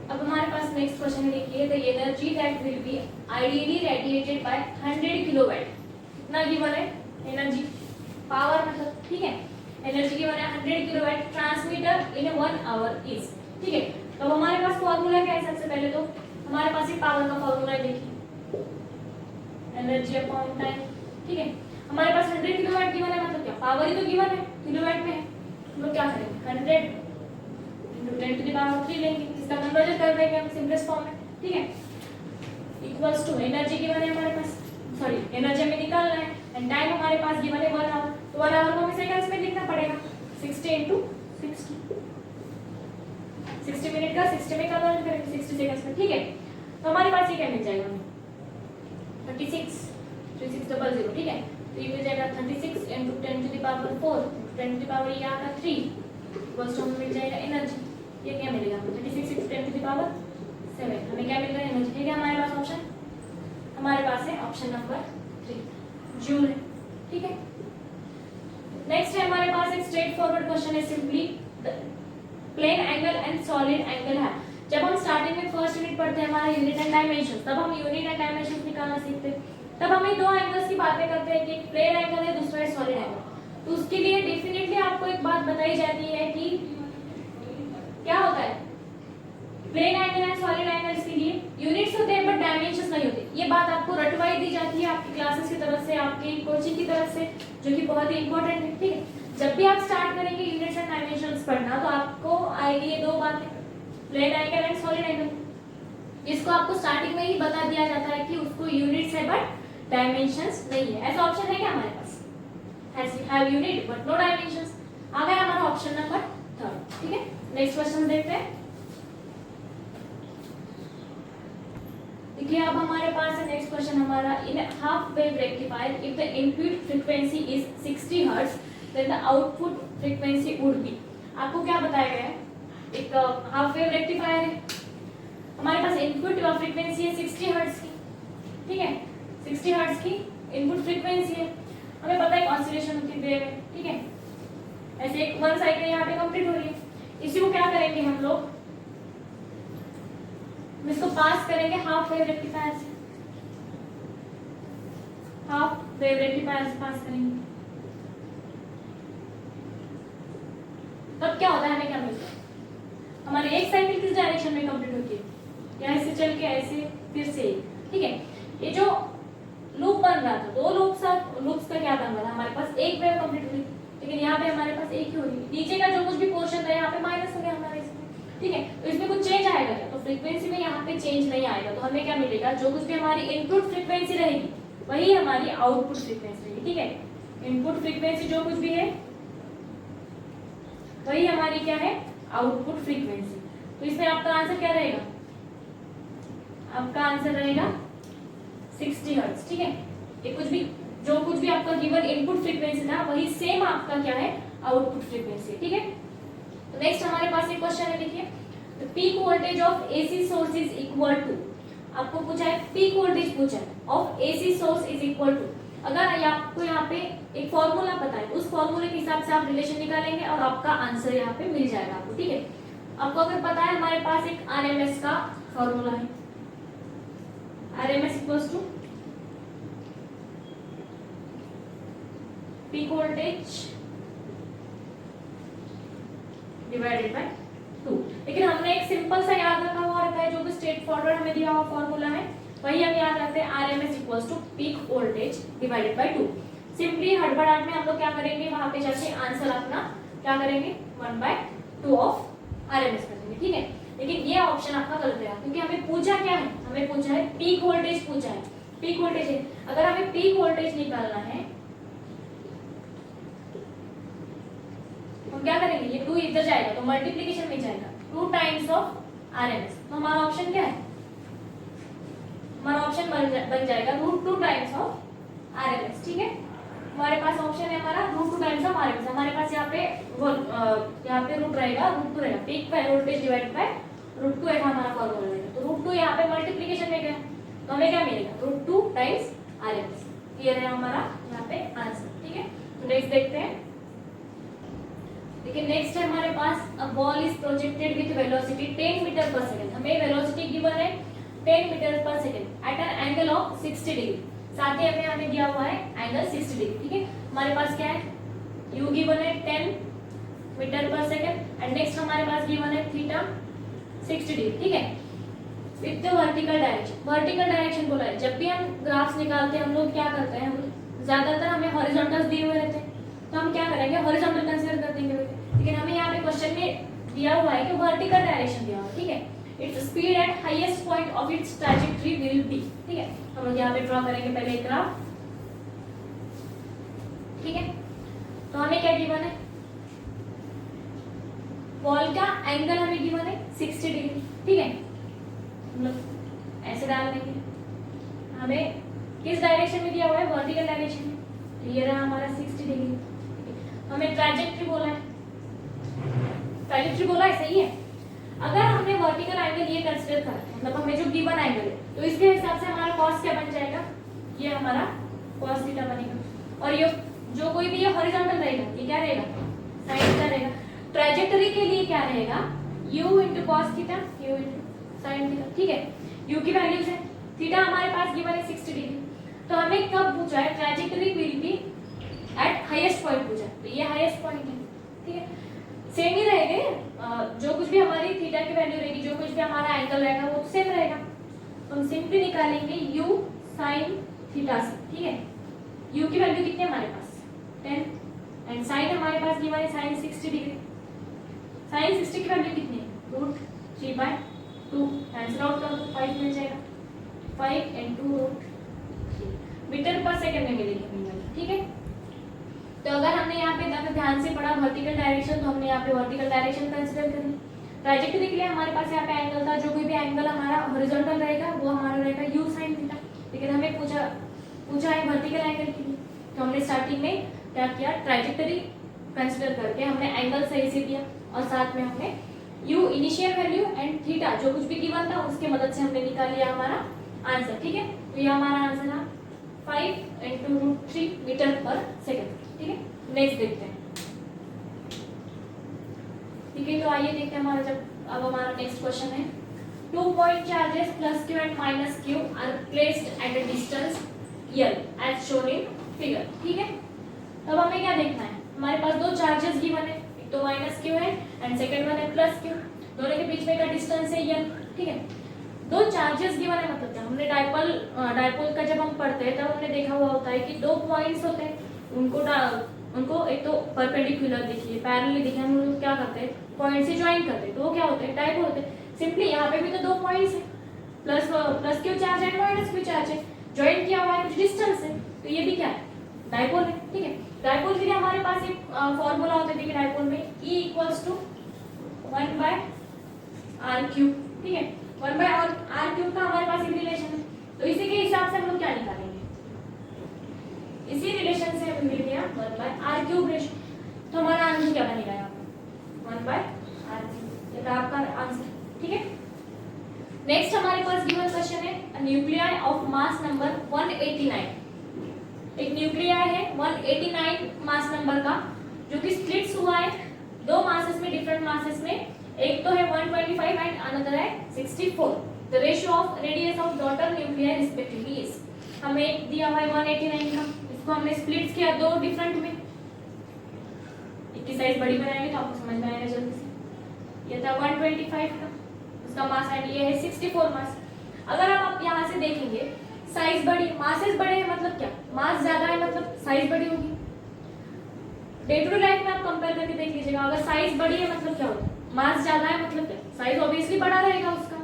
अब हमारे पास नेक्स्ट क्वेश्चन है, देखिए the energy that will be ideally radiated by 100 kilowatt, कितना गिवन है एनर्जी, पावर मतलब, ठीक है। एनर्जी गिवन है 100 kilowatt transmitter in 1 hour is, ठीक है। तो हमारे पास फॉर्मूला क्या है, सबसे पहले तो हमारे पास एक पावर का फॉर्मूला है, देखिए एनर्जी अपॉन टाइम, ठीक है। हमारे पास 100 किलोवाट गिवन है, मतलब क्या पावर ही तो गिवन है, किलोवाट में है। हम लोग क्या करेंगे 100 × 10⁻³ लेंगे, इसका कन्वर्जन कर देंगे हम सिंपलेस्ट फॉर्म में, ठीक है। इक्वल्स टू एनर्जी गिवन है हमारे पास, सॉरी एनर्जी हमें निकालना है एंड टाइम हमारे पास गिवन है 1 आवर, तो 1 आवर को हमें सेकंड्स में लिखना पड़ेगा, 60 × 60, 60 मिनट का 60 में कन्वर्ट करेंगे 60 सेकंड्स में, ठीक है। तो हमारे पास ये क्या मिल जाएगा 36 3600, ठीक है। तो ये मिल जाएगा 36 × 10⁴ 10⁻³ ये आता 3 इक्वल्स टू हमें मिल जाएगा एनर्जी, ये क्या मिलेगा 36 × 10⁻⁷, हमें क्या मिल रहा है एनर्जी, ठीक है। हमारे पास ऑप्शन, हमारे पास है ऑप्शन नंबर 3 जूल है, ठीक है। नेक्स्ट है हमारे पास एक स्ट्रेट फॉरवर्ड क्वेश्चन है, simply plane angle and solid angle है। जब हम स्टार्टिंग में फर्स्ट यूनिट पढ़ते हैं हमारा यूनिट एंड डायमेंशन, तब हम यूनिट एंड डायमेंशन निकालना सीखते हैं, तब हमें दो एंगल्स की बातें करते हैं कि एक प्लेन एंगल है, दूसरा है सॉलिड एंगल। तो उसके लिए डेफिनेटली आपको एक बात बताई जाती है कि क्या होता है plane angle and solid angles के लिए यूनिट्स होते हैं बट डायमेंशंस नहीं होते। ये बात आपको रटवाई दी जाती है आपकी क्लासेस की तरफ से, आपकी कोचिंग की तरफ से, जो कि बहुत ही इंपॉर्टेंट है, ठीक है। जब भी आप स्टार्ट करेंगे यूनिट्स एंड डायमेंशंस पढ़ना, तो आपको आएगी ये दो बातें, plane angle and solid angle, जिसको आपको स्टार्टिंग में ही बता दिया जाता है कि उसको यूनिट्स है बट डायमेंशंस नहीं है। ऐसा ऑप्शन है क्या हमारे पास, have unit but no dimensions, आ गया हमारा ऑप्शन नंबर 3, ठीक है। नेक्स्ट क्वेश्चन देखते हैं। देखिए अब हमारे पास है नेक्स्ट क्वेश्चन हमारा, in half wave rectifier if the input frequency is 60 hertz then the output frequency would be. आपको क्या बताया गया है, एक हाफ वेव रेक्टिफायर है, हमारे पास इनपुट फ्रीक्वेंसी है 60 हर्ट्ज की, ठीक है, 60 हर्ट्ज की इनपुट फ्रीक्वेंसी है। हमें पता है ऑसिलेशन होती है, ठीक है, ऐसे एक 1 साइकिल यहाँ पे कंप्लीट हो रही है। इसी को क्या करेंगे हम लोग, इसको पास करेंगे हाफ वेव रेक्टिफायर से, हाफ वेव रेक्टिफायर से पास करेंगे, तब क्या होता है, हमें क्या मिलता है, हमारी एक साइकिल किस डायरेक्शन में कंप्लीट होती है, यहाँ से चल के ऐसे फिर से, ठीक है। ये जो लूप बन रहा था, दो लूप्स का क्या बन रहा था, हमारे पास एक वेव कंप्लीट हुई, लेकिन यहाँ पे हमारे पास एक ही हो रही है। नीचे का जो कुछ भी पोर्शन था यहाँ पे माइनस हो गया हमारे इसमें, ठीक है। तो इसमें कुछ चेंज आएगा क्या, तो फ्रीक्वेंसी में यहाँ पे चेंज नहीं आएगा, तो हमें क्या मिलेगा, जो कुछ भी हमारी इनपुट फ्रीक्वेंसी रहेगी वही हमारी आउटपुट फ्रीक्वेंसी रहेगी, ठीक है। इनपुट फ्रीक्वेंसी जो कुछ भी है वही हमारी क्या है, आउटपुट फ्रीक्वेंसी। तो इसमें आपका आंसर क्या रहेगा, आपका आंसर रहेगा 60 हर्ट्ज, ठीक है। ये कुछ भी जो कुछ भी आपका गिवन इनपुट फ्रीक्वेंसी था वही सेम आपका क्या है, आउटपुट फ्रीक्वेंसी, ठीक है। तो नेक्स्ट हमारे पास एक क्वेश्चन है, देखिए the peak voltage of AC source is equal to, आपको पूछा है पीक वोल्टेज पूछा है of AC source is equal to. अगर आपको यहाँ पे एक फॉर्मूला पता है, उस फॉर्मूले के हिसाब से आप रिलेशन निकालेंगे और आपका आंसर यहाँ पे मिल जाएगा आपको, ठीक है। आपको अगर पता है हमारे पास एक आरएमएस का फॉर्मूला है, RMS equals to peak voltage divided by 2। लेकिन हमने एक सिंपल सा याद रखा हुआ रहता है, जो भी स्ट्रेट फॉरवर्ड हमें दिया हुआ फॉर्मूला है वही हम याद रखते हैं, RMS equals to peak voltage divided by 2। Simply हड़बड़ाहट में हम लोग क्या करेंगे, वहां पे जाके आंसर अपना क्या करेंगे 1/2 ऑफ आरएमएस कर देंगे, ठीक है। लेकिन ये ऑप्शन आपका गलत है, क्योंकि हमें पूछा क्या है, हमें पूछा है पीक वोल्टेज, पूछा है पीक वोल्टेज है। अगर हमें पीक वोल्टेज निकालना है हम क्या करेंगे, ये 2 इधर जाएगा तो मल्टीप्लिकेशन में जाएगा, 2 टाइम्स ऑफ आरएमएस। तो हमारा ऑप्शन क्या है, हमारा ऑप्शन बन जाएगा √2 टाइम्स ऑफ आरएमएस, ठीक है। हमारे पास ऑप्शन है हमारा √2 टाइम्स ऑफ आरएमएस। हमारे पास यहाँ पे रूट रहेगा, √2 रहेगा, पीक वोल्टेज डिवाइडेड बाय √2 है हमारा फॉर्मूला रहेगा। तो √2 यहाँ पे मल्टीप्लिकेशन में गया तो हमें क्या मिलेगा, √2 टाइम्स आरएमएस। क्लियर है हमारा यहाँ पे आंसर, ठीक है। तो नेक्स्ट देखते हैं। ओके, नेक्स्ट है हमारे पास a ball is projected with velocity 10 metre per second. हमें वेलोसिटी गिवन है 10 metre per second at an angle of 60 degree. साथ ही हमें दिया हुआ है एंगल 60 डिग्री। ठीक है, हमारे पास क्या है, u गिवन है 10 metre per second and next हमारे पास गिवन है थीटा 60 डिग्री। ठीक है, with the vertical direction. Vertical direction बोला है, जब भी हम ग्राफ्स निकालते हैं हम लोग क्या करते हैं, हम ज्यादातर हमें हॉरिजॉन्टल दिए हुए रहते हैं तो हम क्या करेंगे, हॉरिजॉन्टल कंसीडर कर देंगे। लेकिन हमें यहाँ पे क्वेश्चन में दिया हुआ है कि वर्टिकल डायरेक्शन दिया हुआ है। ठीक है, its speed at highest point of its trajectory will be. ठीक है, हम लोग यहाँ पे ड्रॉ करेंगे पहले एक ग्राफ। ठीक है, तो हमें क्या गिवन है, बॉल का एंगल हमें गिवन है 60 डिग्री। ठीक है, हम लोग ऐसे डाल देंगे, हमें किस डायरेक्शन में दिया हुआ है, वर्टिकल डायरेक्शन में, तो ये रहा हमारा 60 डिग्री। हमें ट्रैजेक्टरी बोला है, ट्रैजेक्टरी बोला है, सही है। अगर हमने वर्टिकल एंगल ये कंसीडर करा, मतलब हमें जो गिवन एंगल है, तो इसके हिसाब से हमारा कॉस क्या बन जाएगा, ये हमारा कॉस थीटा बनेगा। और ये जो कोई भी ये हॉरिजॉन्टल रहेगा, ये क्या रहेगा, साइन थीटा रहेगा। ट्रैजेक्टरी के लिए क्या रहेगा, u into cos theta, u into sine theta. ठीक है, u की वैल्यूज है, थीटा हमारे पास गिवन है 60 डिग्री। तो हमें कब पूछा है, trajectory will be eight highest point पूछा, तो ये हाईएस्ट पॉइंट है। ठीक है, सेम ही रहेगा, जो कुछ भी हमारी थीटा की वैल्यू रहेगी, जो कुछ भी हमारा एंगल रहेगा वो सेम रहेगा। तो हम सिंपली निकालेंगे u sin थीटा से। ठीक है, u की वैल्यू कितनी है हमारे पास 10 एंड sin हमारे पास गिवन है sin 60 डिग्री। sin 60 की वैल्यू कितनी है, √3/2, आंसर आउट कर दो, 5 मिल जाएगा। 5 × √3 मीटर पर सेकंड में मिलेगी हमें। ठीक है, तो अगर हमने यहाँ पे अगर ध्यान से पढ़ा वर्टिकल डायरेक्शन, तो हमने यहाँ पे वर्टिकल डायरेक्शन कंसीडर करी। ट्रैजेक्टरी के लिए हमारे पास यहाँ पे एंगल था, जो कोई भी एंगल हमारा हॉरिजॉन्टल रहेगा वो हमारा रहेगा u sin थीटा। लेकिन हमें पूछा है वर्टिकल एंगल के लिए, तो हमने स्टार्टिंग में क्या किया, ट्रैजेक्टरी कंसीडर करके हमने एंगल सही से दिया और साथ में हमने u initial value and theta जो कुछ भी गिवन था उसकी मदद से हमने निकाल लिया हमारा आंसर। ठीक है, तो ये हमारा आंसर है 5 × √3 मीटर पर सेकंड। ठीक है, नेक्स्ट देखते हैं। ठीक है, तो आइए देखते हैं हमारा अब हमारा नेक्स्ट क्वेश्चन है, 2 point charges plus q and minus q are placed at a distance l as shown in figure. ठीक है, तब हमें क्या देखना है, हमारे पास दो चार्जेस गिवन है, एक तो माइनस q है एंड सेकंड वन है प्लस q, दोनों के बीच में का डिस्टेंस है l। ठीक है, दो चार्जेस गिवन है मतलब क्या, हमने डायपोल का जब हम पढ़ते हैं तब हमने देखा हुआ होता है कि दो पॉइंट्स होते हैं, उनको एक तो परपेंडिकुलर देखिए, पैरेलल देखिए, हम लोग क्या करते हैं पॉइंट से ज्वाइन करते हैं, तो वो क्या होते हैं, डायपोल होते हैं। सिंपली यहाँ पे भी तो दो पॉइंट्स है, प्लस क्यू चार्ज है माइनस क्यू चार्ज है, ज्वाइन किया हुआ है कुछ डिस्टेंस है, तो ये भी क्या है, डायपोल है। ठीक है, डायपोल के लिए हमारे पास एक फॉर्मूला होता है, देखिए डायपोल में E = 1/r³। ठीक है, 1/r³ का हमारे पास एक रिलेशन है, तो इसी के हिसाब से हम लोग क्या निकालेंगे, इसी रिलेशन से हमें मिल गया 1/r³ रेशियो। तो हमारा आंसर क्या बनेगा यहाँ पर 1/r³, ये आपका आंसर। ठीक है, नेक्स्ट हमारे पास गिवन क्वेश्चन है, न्यूक्लियाई ऑफ मास नंबर 189। एक न्यूक्लियाई है 189 मास नंबर का, जो कि स्प्लिट्स हुआ है दो मासेस में, डिफरेंट मासेस में, एक तो है 125 एंड अनदर है 64। The ratio of radius of daughter nuclei respectively is, हमें एक दिया हुआ है 189 का, इसको हमने स्प्लिट्स किया दो डिफरेंट में, एक की साइज बड़ी बनाएंगे तो आपको समझ में आएगा जल्दी से। ये था 125 का, उसका मास एंड ये है 64 मास। अगर आप यहाँ से देखेंगे साइज बड़ी, मासेस बड़े हैं मतलब क्या, मास ज्यादा है मतलब साइज बड़ी होगी। डे टू डे लाइफ में आप कंपेयर करके देख लीजिएगा, अगर साइज बड़ी है मतलब क्या होगा, मास ज्यादा है मतलब क्या, साइज ऑब्वियसली बड़ा रहेगा उसका।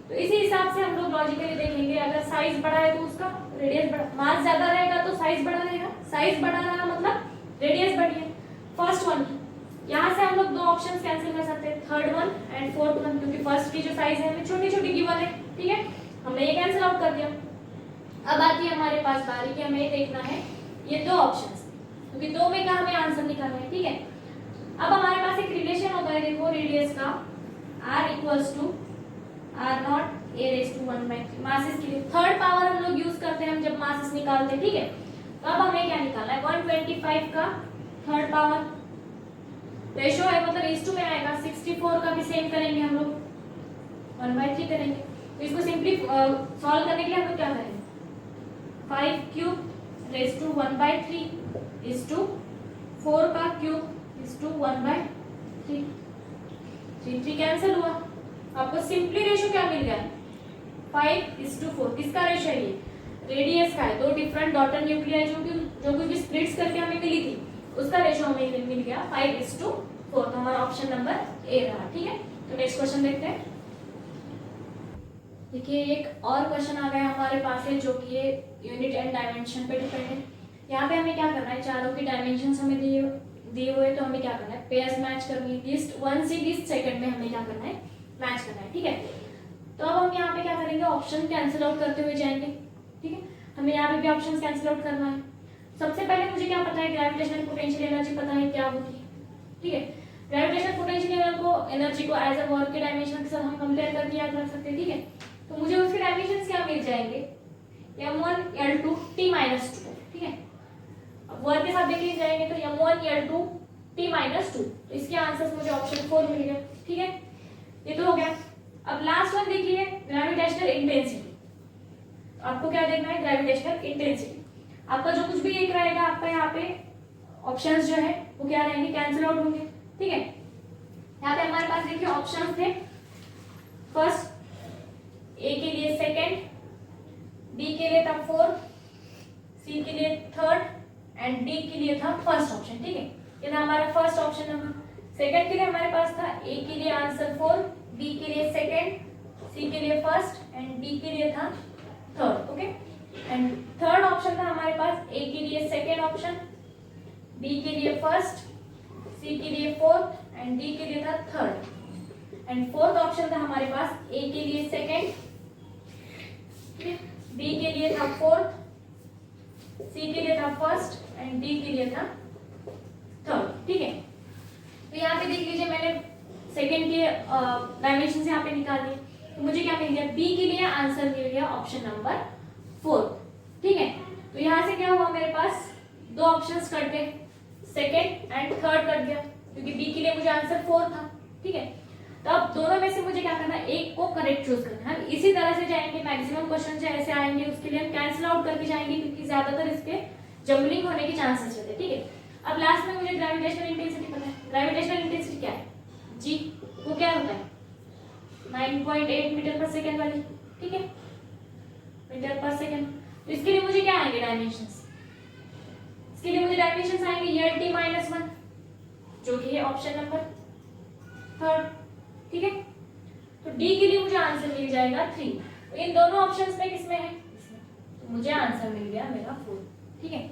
तो इसी हिसाब से हम लोग लॉजिकली देखेंगे, अगर साइज बड़ा है तो उसका रेडियस बड़ा, मास ज्यादा रहेगा तो साइज बड़ा रहेगा, साइज बड़ा रहा मतलब रेडियस बड़ी है। फर्स्ट वन, यहाँ से हम लोग दो ऑप्शंस कैंसिल कर सकते हैं, third one and fourth one, क्योंकि फर्स्ट की जो साइज है हमें छोटी छोटी गिवन है। ठीक है, हमने ये कैंसिल आउट कर दिया। अब आती है हमारे पास बारी कि हमें देखना है ये दो ऑप्शंस, क्योंकि दो में का हमें आंसर निकालना है। ठीक है, अब हमारे पास एक रिलेशन होता है, देखो रेडियस का r = r0 a⁻⁴ मासेस के लिए थर्ड पावर हम लोग यूज करते हैं हम जब मासेस निकालते हैं। ठीक है, तो अब हमें क्या निकालना है, 125 का थर्ड पावर रेशो है मतलब इस टू में आएगा। 64 का भी सेम करेंगे हम लोग, 1/3 करेंगे। तो इसको सिंपली सॉल्व करने के लिए हम लोग क्या करेंगे, 5 cube raise to 1/3 is to 4 का क्यूब इज टू 1/3। 3 कैंसिल हुआ, आपको सिंपली रेशो क्या मिल गया, 5:4। किसका रेशो है ये, रेडियस का है। दो डिफरेंट डॉटर न्यूक्लियाई जो कुछ भी स्प्लिट्स करके हमें मिली थी उसका रेशो हमें मिल गया 5:4। तो हमारा ऑप्शन नंबर ए रहा। ठीक है, तो नेक्स्ट क्वेश्चन देखते हैं। देखिए एक और क्वेश्चन आ गया हमारे पास है जो कि ये यूनिट एंड डायमेंशन पे डिपेंड है। यहाँ पे हमें क्या करना है, चारों की डायमेंशंस हमें दिए हुए, तो हमें क्या करना है, पेयर्स मैच करनी है। लिस्ट 1 से लिस्ट सेकंड में हमें क्या करना है, मैच करना है। ठीक है, तो अब हम यहाँ पे क्या करेंगे, ऑप्शन कैंसिल आउट करते हुए जाएंगे। ठीक है, हमें यहाँ पे भी ऑप्शन कैंसिल आउट करना है। सबसे पहले मुझे क्या पता है, ग्रेविटेशनल पोटेंशियल एनर्जी पता है क्या होती है। ठीक है, ग्रेविटेशनल पोटेंशियल एनर्जी को एज अ वर्क के डायमेंशन के साथ हम कंपेयर करके याद रख सकते हैं। ठीक है, तो मुझे उसके डायमेंशंस क्या मिल जाएंगे, m1 l2 t-2। ठीक है, अब वर्क के साथ देखे जाएंगे तो m1 l2 t-2। तो इसके आंसर्स मुझे ऑप्शन 4 मिल गया। ठीक है, ये तो हो गया। अब लास्ट वन देखिए, ग्रेविटेशनल इंटेंसिटी। आपको क्या देखना है, ग्रेविटेशनल इंटेंसिटी। आपका जो कुछ भी एक रहेगा, आपका यहाँ पे ऑप्शंस जो है वो क्या रहेंगे, कैंसिल आउट होंगे। ठीक है, यहाँ पे हमारे पास देखिए ऑप्शंस थे, फर्स्ट ए के लिए सेकंड, बी के लिए था फोर्थ, सी के लिए थर्ड एंड डी के लिए था फर्स्ट ऑप्शन। ठीक है, ये था हमारा फर्स्ट ऑप्शन नंबर। सेकंड के लिए हमारे पास था ए के लिए आंसर 4, बी के लिए सेकंड, सी के लिए फर्स्ट एंड डी के लिए था third. Okay, and third option था हमारे पास ए के लिए सेकंड ऑप्शन, बी के लिए फर्स्ट, सी के लिए फोर्थ एंड डी के लिए था थर्ड। एंड फोर्थ ऑप्शन था हमारे पास ए के लिए सेकंड, बी के लिए था फोर्थ, सी के लिए था फर्स्ट एंड डी के लिए था थर्ड। ठीक है, तो यहाँ पे देख लीजिए मैंने सेकंड के डायमेंशन यहाँ पे निकाल दिए, तो मुझे क्या मिल गया, बी के लिए आंसर मिल गया ऑप्शन नंबर 4। ठीक है, तो यहाँ से क्या हुआ, मेरे पास दो ऑप्शंस कट गए, सेकंड एंड थर्ड कट गया, क्योंकि बी के लिए मुझे आंसर 4 था। ठीक है, तो अब दोनों में से मुझे क्या करना है, एक को करेक्ट चूज करना है। हम इसी तरह से जाएंगे, मैक्सिमम क्वेश्चन जो ऐसे आएंगे उसके लिए हम कैंसिल आउट करके जाएंगे, क्योंकि ज्यादातर इसके जम्बलिंग होने के चांसेस रहते हैं। ठीक है, अब लास्ट में मुझे ग्रेविटेशनल इंटेंसिटी पता है। ग्रेविटेशनल इंटेंसिटी क्या है, जी, वो क्या होता है, 9.8 मीटर पर सेकेंड वाली। ठीक है, मीटर पर सेकेंड। तो इसके लिए मुझे क्या आएंगे डायमेंशंस, इसके लिए मुझे डायमेंशंस आएंगे T-1, जो कि है ऑप्शन नंबर थर्ड। ठीक है, तो डी के लिए मुझे आंसर मिल जाएगा 3। तो इन दोनों ऑप्शंस में किसमें है, इसमें, तो मुझे आंसर मिल गया मेरा 4। ठीक है,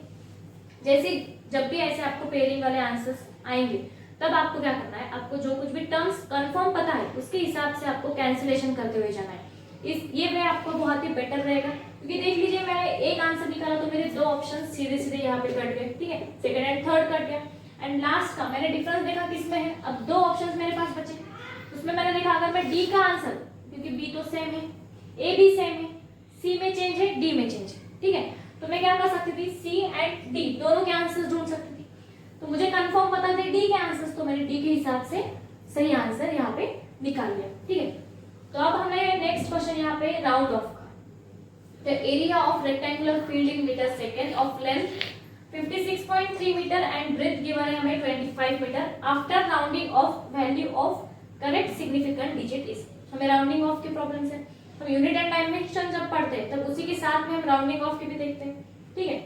जैसे जब भी ऐसे आपको पेयरिंग वाले आंसर्स आएंगे तब आपको क्या करना है, आपको जो कुछ भी टर्म्स कंफर्म पता है उसके हिसाब से आपको कैंसिलेशन करते हुए जाना है। ये वे आपको बहुत ही बेटर रहेगा, क्योंकि देख लीजिए मैंने एक आंसर निकाला तो मेरे दो ऑप्शन सीधे सीधे यहाँ पे कट गए। ठीक है, सेकंड एंड थर्ड कट गया, एंड लास्ट का मैंने डिफरेंस देखा किसमें है, अब दो ऑप्शंस मेरे पास बचे, उसमें मैंने देखा अगर मैं डी का आंसर, क्योंकि बी तो सेम है, ए भी सेम है, सी में चेंज है, डी में चेंज है। ठीक है, तो मैं क्या कर सकती थी, सी एंड डी दोनों के आंसर्स ढूंढ सकती थी। तो मुझे कंफर्म पता थे डी के आंसर्स, तो मैंने डी के हिसाब से सही आंसर यहाँ पे निकाल लिया। ठीक है, तो अब हमें नेक्स्ट क्वेश्चन यहाँ पे राउंड ऑफ का, the area of rectangular field in metre second of length 56.3 metre and breadth given है हमें 25 metre after rounding off value of correct significant digit is. हमें राउंडिंग ऑफ की प्रॉब्लम है, हम unit and dimension जब पढ़ते हैं तब उसी के साथ में हम राउंडिंग ऑफ की भी देखते हैं। ठीक है,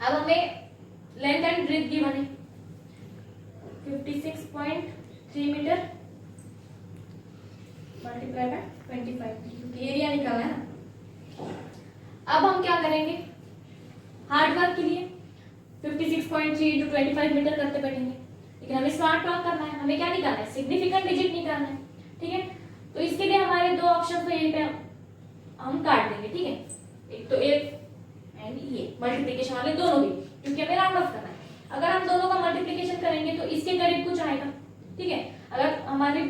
अब हमें लेंथ एंड ब्रेथ गिवन है 56.3 मीटर मल्टीप्लाई बाय 25, क्योंकि एरिया निकालना है ना। अब हम क्या करेंगे, हार्ड वर्क के लिए 56.3 into 25 मीटर करते बैठेंगे, लेकिन हमें स्मार्ट वर्क करना है, हमें क्या निकालना है, सिग्निफिकेंट डिजिट निकालना है। ठीक है, तो इसके लिए हमारे दो ऑप्शन तो यहीं पे हम काट देंगे। ठीक है, एक तो एक एंड ये मल्टीप्लिकेशन वाले दोनों भी, क्योंकि हमें राउंड ऑफ करना है। अगर हम दोनों का मल्टीप्लिकेशन करेंगे तो इसके करीब कुछ आएगा। ठीक है, अगर हमारे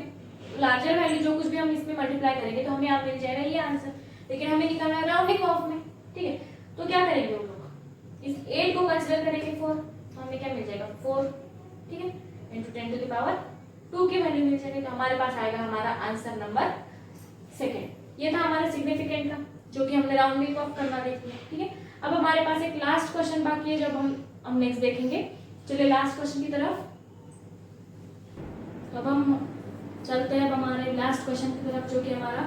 लार्जर वैल्यू जो कुछ भी हम इसमें मल्टीप्लाई करेंगे तो हमें यहाँ मिल जाएगा ये आंसर, लेकिन हमें निकालना है राउंडिंग ऑफ में। ठीक है, तो क्या करेंगे हम लोग, इस 8 को कंसीडर करेंगे 4, तो हमें क्या मिल जाएगा 4। ठीक है, इंटू 10 टू द पावर 2 की वैल्यू मिल जाएगी। तो हमारे पास आएगा हमारा आंसर नंबर सेकेंड। ये था हमारा सिग्निफिकेंट का, जो कि हमने राउंडिंग ऑफ करना देख लिया। ठीक है, अब हमारे पास एक लास्ट क्वेश्चन बाकी है, जब हम नेक्स्ट देखेंगे। चलिए लास्ट क्वेश्चन की तरफ। अब हम चलते हैं अब हमारे लास्ट क्वेश्चन की तरफ, जो कि हमारा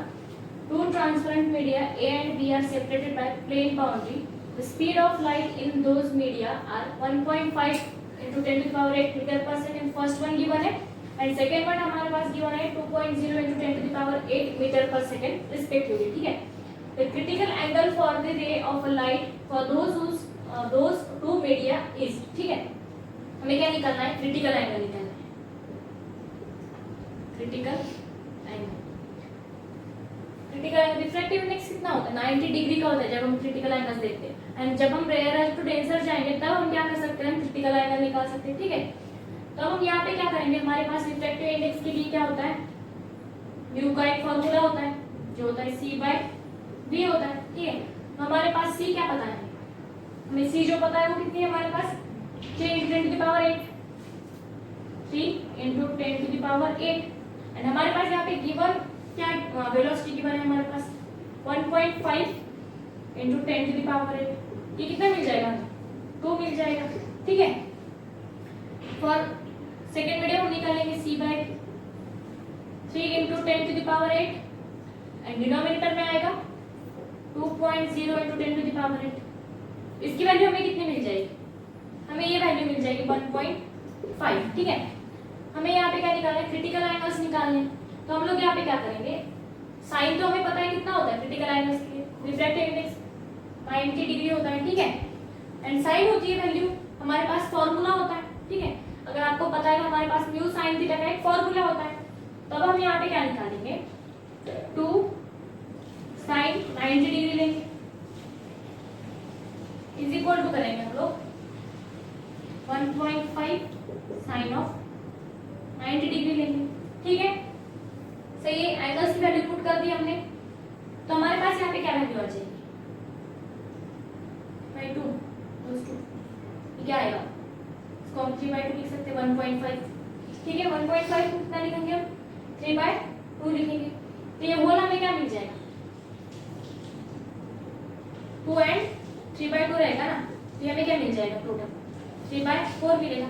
two transparent media A and B are separated by plane boundary, the speed of light in those media are 1.5 into 10 to the power 8 metre per second. First one given है and second one हमारे पास given है 2.0 into 10 to the power 8 metre per second respectively. ठीक है, the critical angle for the ray of a light for those two media is. ठीक है, हमें क्या निकालना है? क्रिटिकल एंगल निकालना है। क्रिटिकल एंगल रिफ्रैक्टिव इंडेक्स कितना होता है? 90 डिग्री का होता है जब हम क्रिटिकल एंगल्स देखते हैं। एंड जब हम रेयर टू डेंसर जाएंगे तब हम क्या कर सकते हैं? क्रिटिकल एंगल निकाल सकते हैं। ठीक है, तो हम यहाँ पे क्या करेंगे? हमारे पास रिफ्रैक्टिव इंडेक्स के लिए क्या होता है? म्यू का एक फॉर्मूला होता है जो होता है c/v होता है। ठीक है, तो हमारे पास c क्या पता है? हमें c जो पता है वो कितनी है हमारे पास? 3 into 10 to the power 8, 3 into 10 to the power 8। And हमारे पास यहाँ पे गिवन क्या वेलोसिटी गिवन है हमारे पास? 1.5 into 10 to the power 8। ये कितना मिल जाएगा? 2 मिल जाएगा। ठीक है, फॉर सेकेंड मीडियम हम निकालेंगे c/3 into 10 to the power 8 and denominator में आएगा 2.0 into 10 to the power 8। इसकी वैल्यू हमें कितनी मिल जाएगी? हमें ये वैल्यू मिल जाएगी 1.5। ठीक है, हमें यहाँ पे क्या निकालना है? क्रिटिकल एंगल्स निकालने हैं। तो हम लोग यहाँ पे क्या करेंगे? साइन तो हमें पता है कितना होता है क्रिटिकल एंगल्स के लिए, रिफ्रैक्टिव इंडेक्स 90 डिग्री होता है। ठीक है, एंड साइन होती है वैल्यू, हमारे पास फॉर्मूला होता है। ठीक है, अगर आपको पता है कि हमारे पास म्यू साइन थीटा का एक फॉर्मूला होता है, तब हम यहाँ पे क्या निकालेंगे? 2 साइन 90 डिग्री लेंगे इज इक्वल टू करेंगे हम लोग 1.5 साइन ऑफ 90 डिग्री लेंगे। ठीक है, सही है, एंगल्स की वैल्यू पुट कर दी हमने। तो हमारे पास यहाँ पे क्या वैल्यू आ जाएगी? 2 क्या आएगा? इसको हम 3/2 लिख सकते हैं, 1.5। ठीक है, 1.5 को कितना लिखेंगे हम? 3/2 लिखेंगे। तो ये होल हमें क्या मिल जाएगा? 2 एंड 3/2 रहेगा ना, तो ये हमें क्या मिल जाएगा? टोटल 3/4 मिलेगा।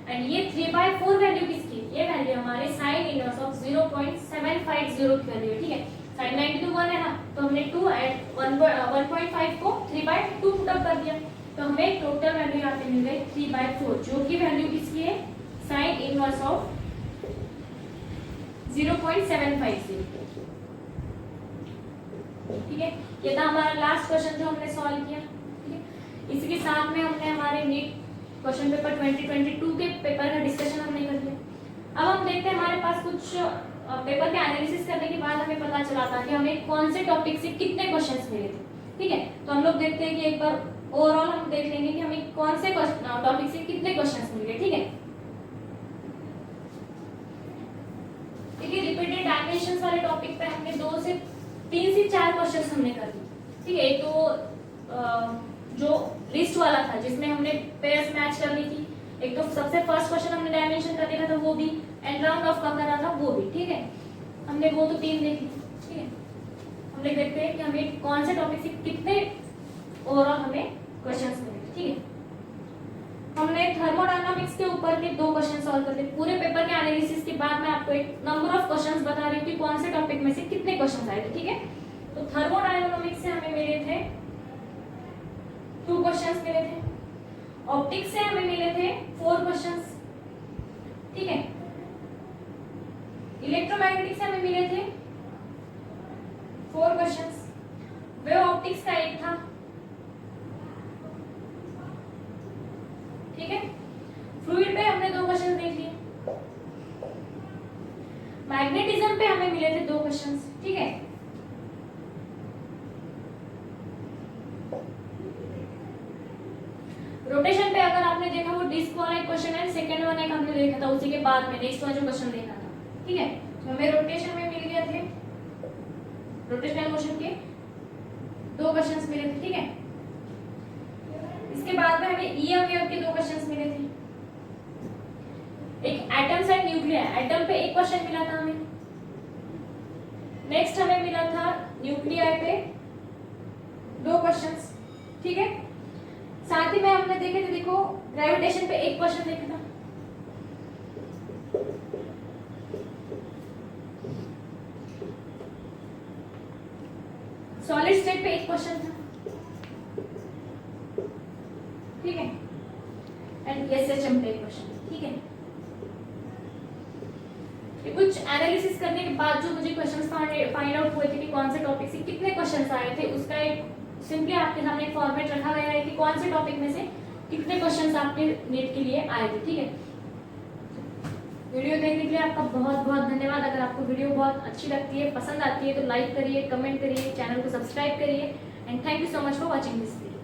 एंड ये 3/4 वैल्यू किसकी? ये वैल्यू हमारे साइन इनवर्स ऑफ 0.750 की वैल्यू है। ठीक है, साइन 90 तो 1 है ना, तो हमने 2 एंड 1.5 को 3/2 पुट अप कर दिया, तो हमें टोटल वैल्यू यहाँ पे मिल गई 3/4, जो कि वैल्यू किसकी है? Sine inverse of 0.750। ठीक है, ये था हमारा लास्ट क्वेश्चन जो हमने सॉल्व किया। ठीक है, इसी के साथ में हमने हमारे नीट क्वेश्चन पेपर 2022 के पेपर का डिस्कशन हमने कर लिया। अब हम देखते हैं हमारे पास कुछ पेपर के एनालिसिस करने के बाद हमें पता चला था कि हमें कौन से टॉपिक से कितने क्वेश्चंस मिले थे। ठीक है, तो हम लोग देखते हैं कि एक बार ओवरऑल हम देख लेंगे कि हमें कौन से टॉपिक से कितने क्वेश्चंस मिले। ठीक है, देखिए रिपीटेड डायमेंशंस वाले टॉपिक पे हमने 3 से 4 क्वेश्चंस हमने कर लिए। ठीक है, एक तो जो लिस्ट वाला था जिसमें हमने पेयर्स मैच करनी थी, एक तो सबसे फर्स्ट क्वेश्चन हमने डायमेंशन का देखा था वो भी, एंड राउंड ऑफ का करना था वो भी। ठीक है, हमने वो तो 3 देखी। ठीक है, हम लोग देखते हैं कि हमें कौन से टॉपिक से कितने ओवरऑल हमें क्वेश्चंस मिले। ठीक है, हमने थर्मोडायनामिक्स के ऊपर के 2 क्वेश्चन सॉल्व कर दिए। पूरे पेपर के एनालिसिस के बाद मैं आपको एक नंबर ऑफ क्वेश्चंस बता रही हूँ कि कौन से टॉपिक में से कितने क्वेश्चंस आए थे। ठीक है, तो थर्मोडायनामिक्स से हमें मिले थे 2 क्वेश्चंस मिले थे, ऑप्टिक्स से हमें मिले थे 4 क्वेश्चंस। ठीक है, इलेक्ट्रोमैग्नेटिक्स से हमें मिले थे 4 क्वेश्चंस, वेव ऑप्टिक्स का एक था। ठीक है, फ्लूइड पे हमने 2 क्वेश्चंस देख लिए, मैग्नेटिज्म पे हमें मिले थे 2 क्वेश्चंस। ठीक है, रोटेशन पे अगर आपने देखा वो डिस्क वाला एक क्वेश्चन है, सेकंड वन एक हमने देखा था उसी के बाद में नेक्स्ट वाला जो क्वेश्चन देखा था। ठीक है, तो हमें रोटेशन में मिल गए थे, रोटेशनल मोशन के 2 क्वेश्चंस मिले थे। ठीक है, इसके बाद में हमें ईएम वेव के 2 क्वेश्चंस मिले थे, एक एटम न्यूक्लियाई, एटम पे एक क्वेश्चन मिला था हमें। नेक्स्ट हमें मिला था न्यूक्लियाई पे 2 क्वेश्चंस, ठीक है। साथ ही में हमने देखे थे, देखो ग्रेविटेशन पे एक क्वेश्चन देखा था, सॉलिड स्टेट पे एक क्वेश्चन था, ठीक है, एंड एसएचएम पे एक क्वेश्चन, ठीक है। ये कुछ एनालिसिस करने के बाद जो मुझे क्वेश्चंस फाइंड आउट हुए थे कि कौन से टॉपिक से कितने क्वेश्चंस आए थे, उसका एक सिंपली आपके सामने एक फॉर्मेट रखा गया है कि कौन से टॉपिक में से कितने क्वेश्चंस आपके नीट के लिए आए थे, ठीक है। वीडियो देखने के लिए आपका बहुत बहुत धन्यवाद। अगर आपको वीडियो बहुत अच्छी लगती है, पसंद आती है तो लाइक करिए, कमेंट करिए, चैनल को सब्सक्राइब करिए and thank you so much for watching this video.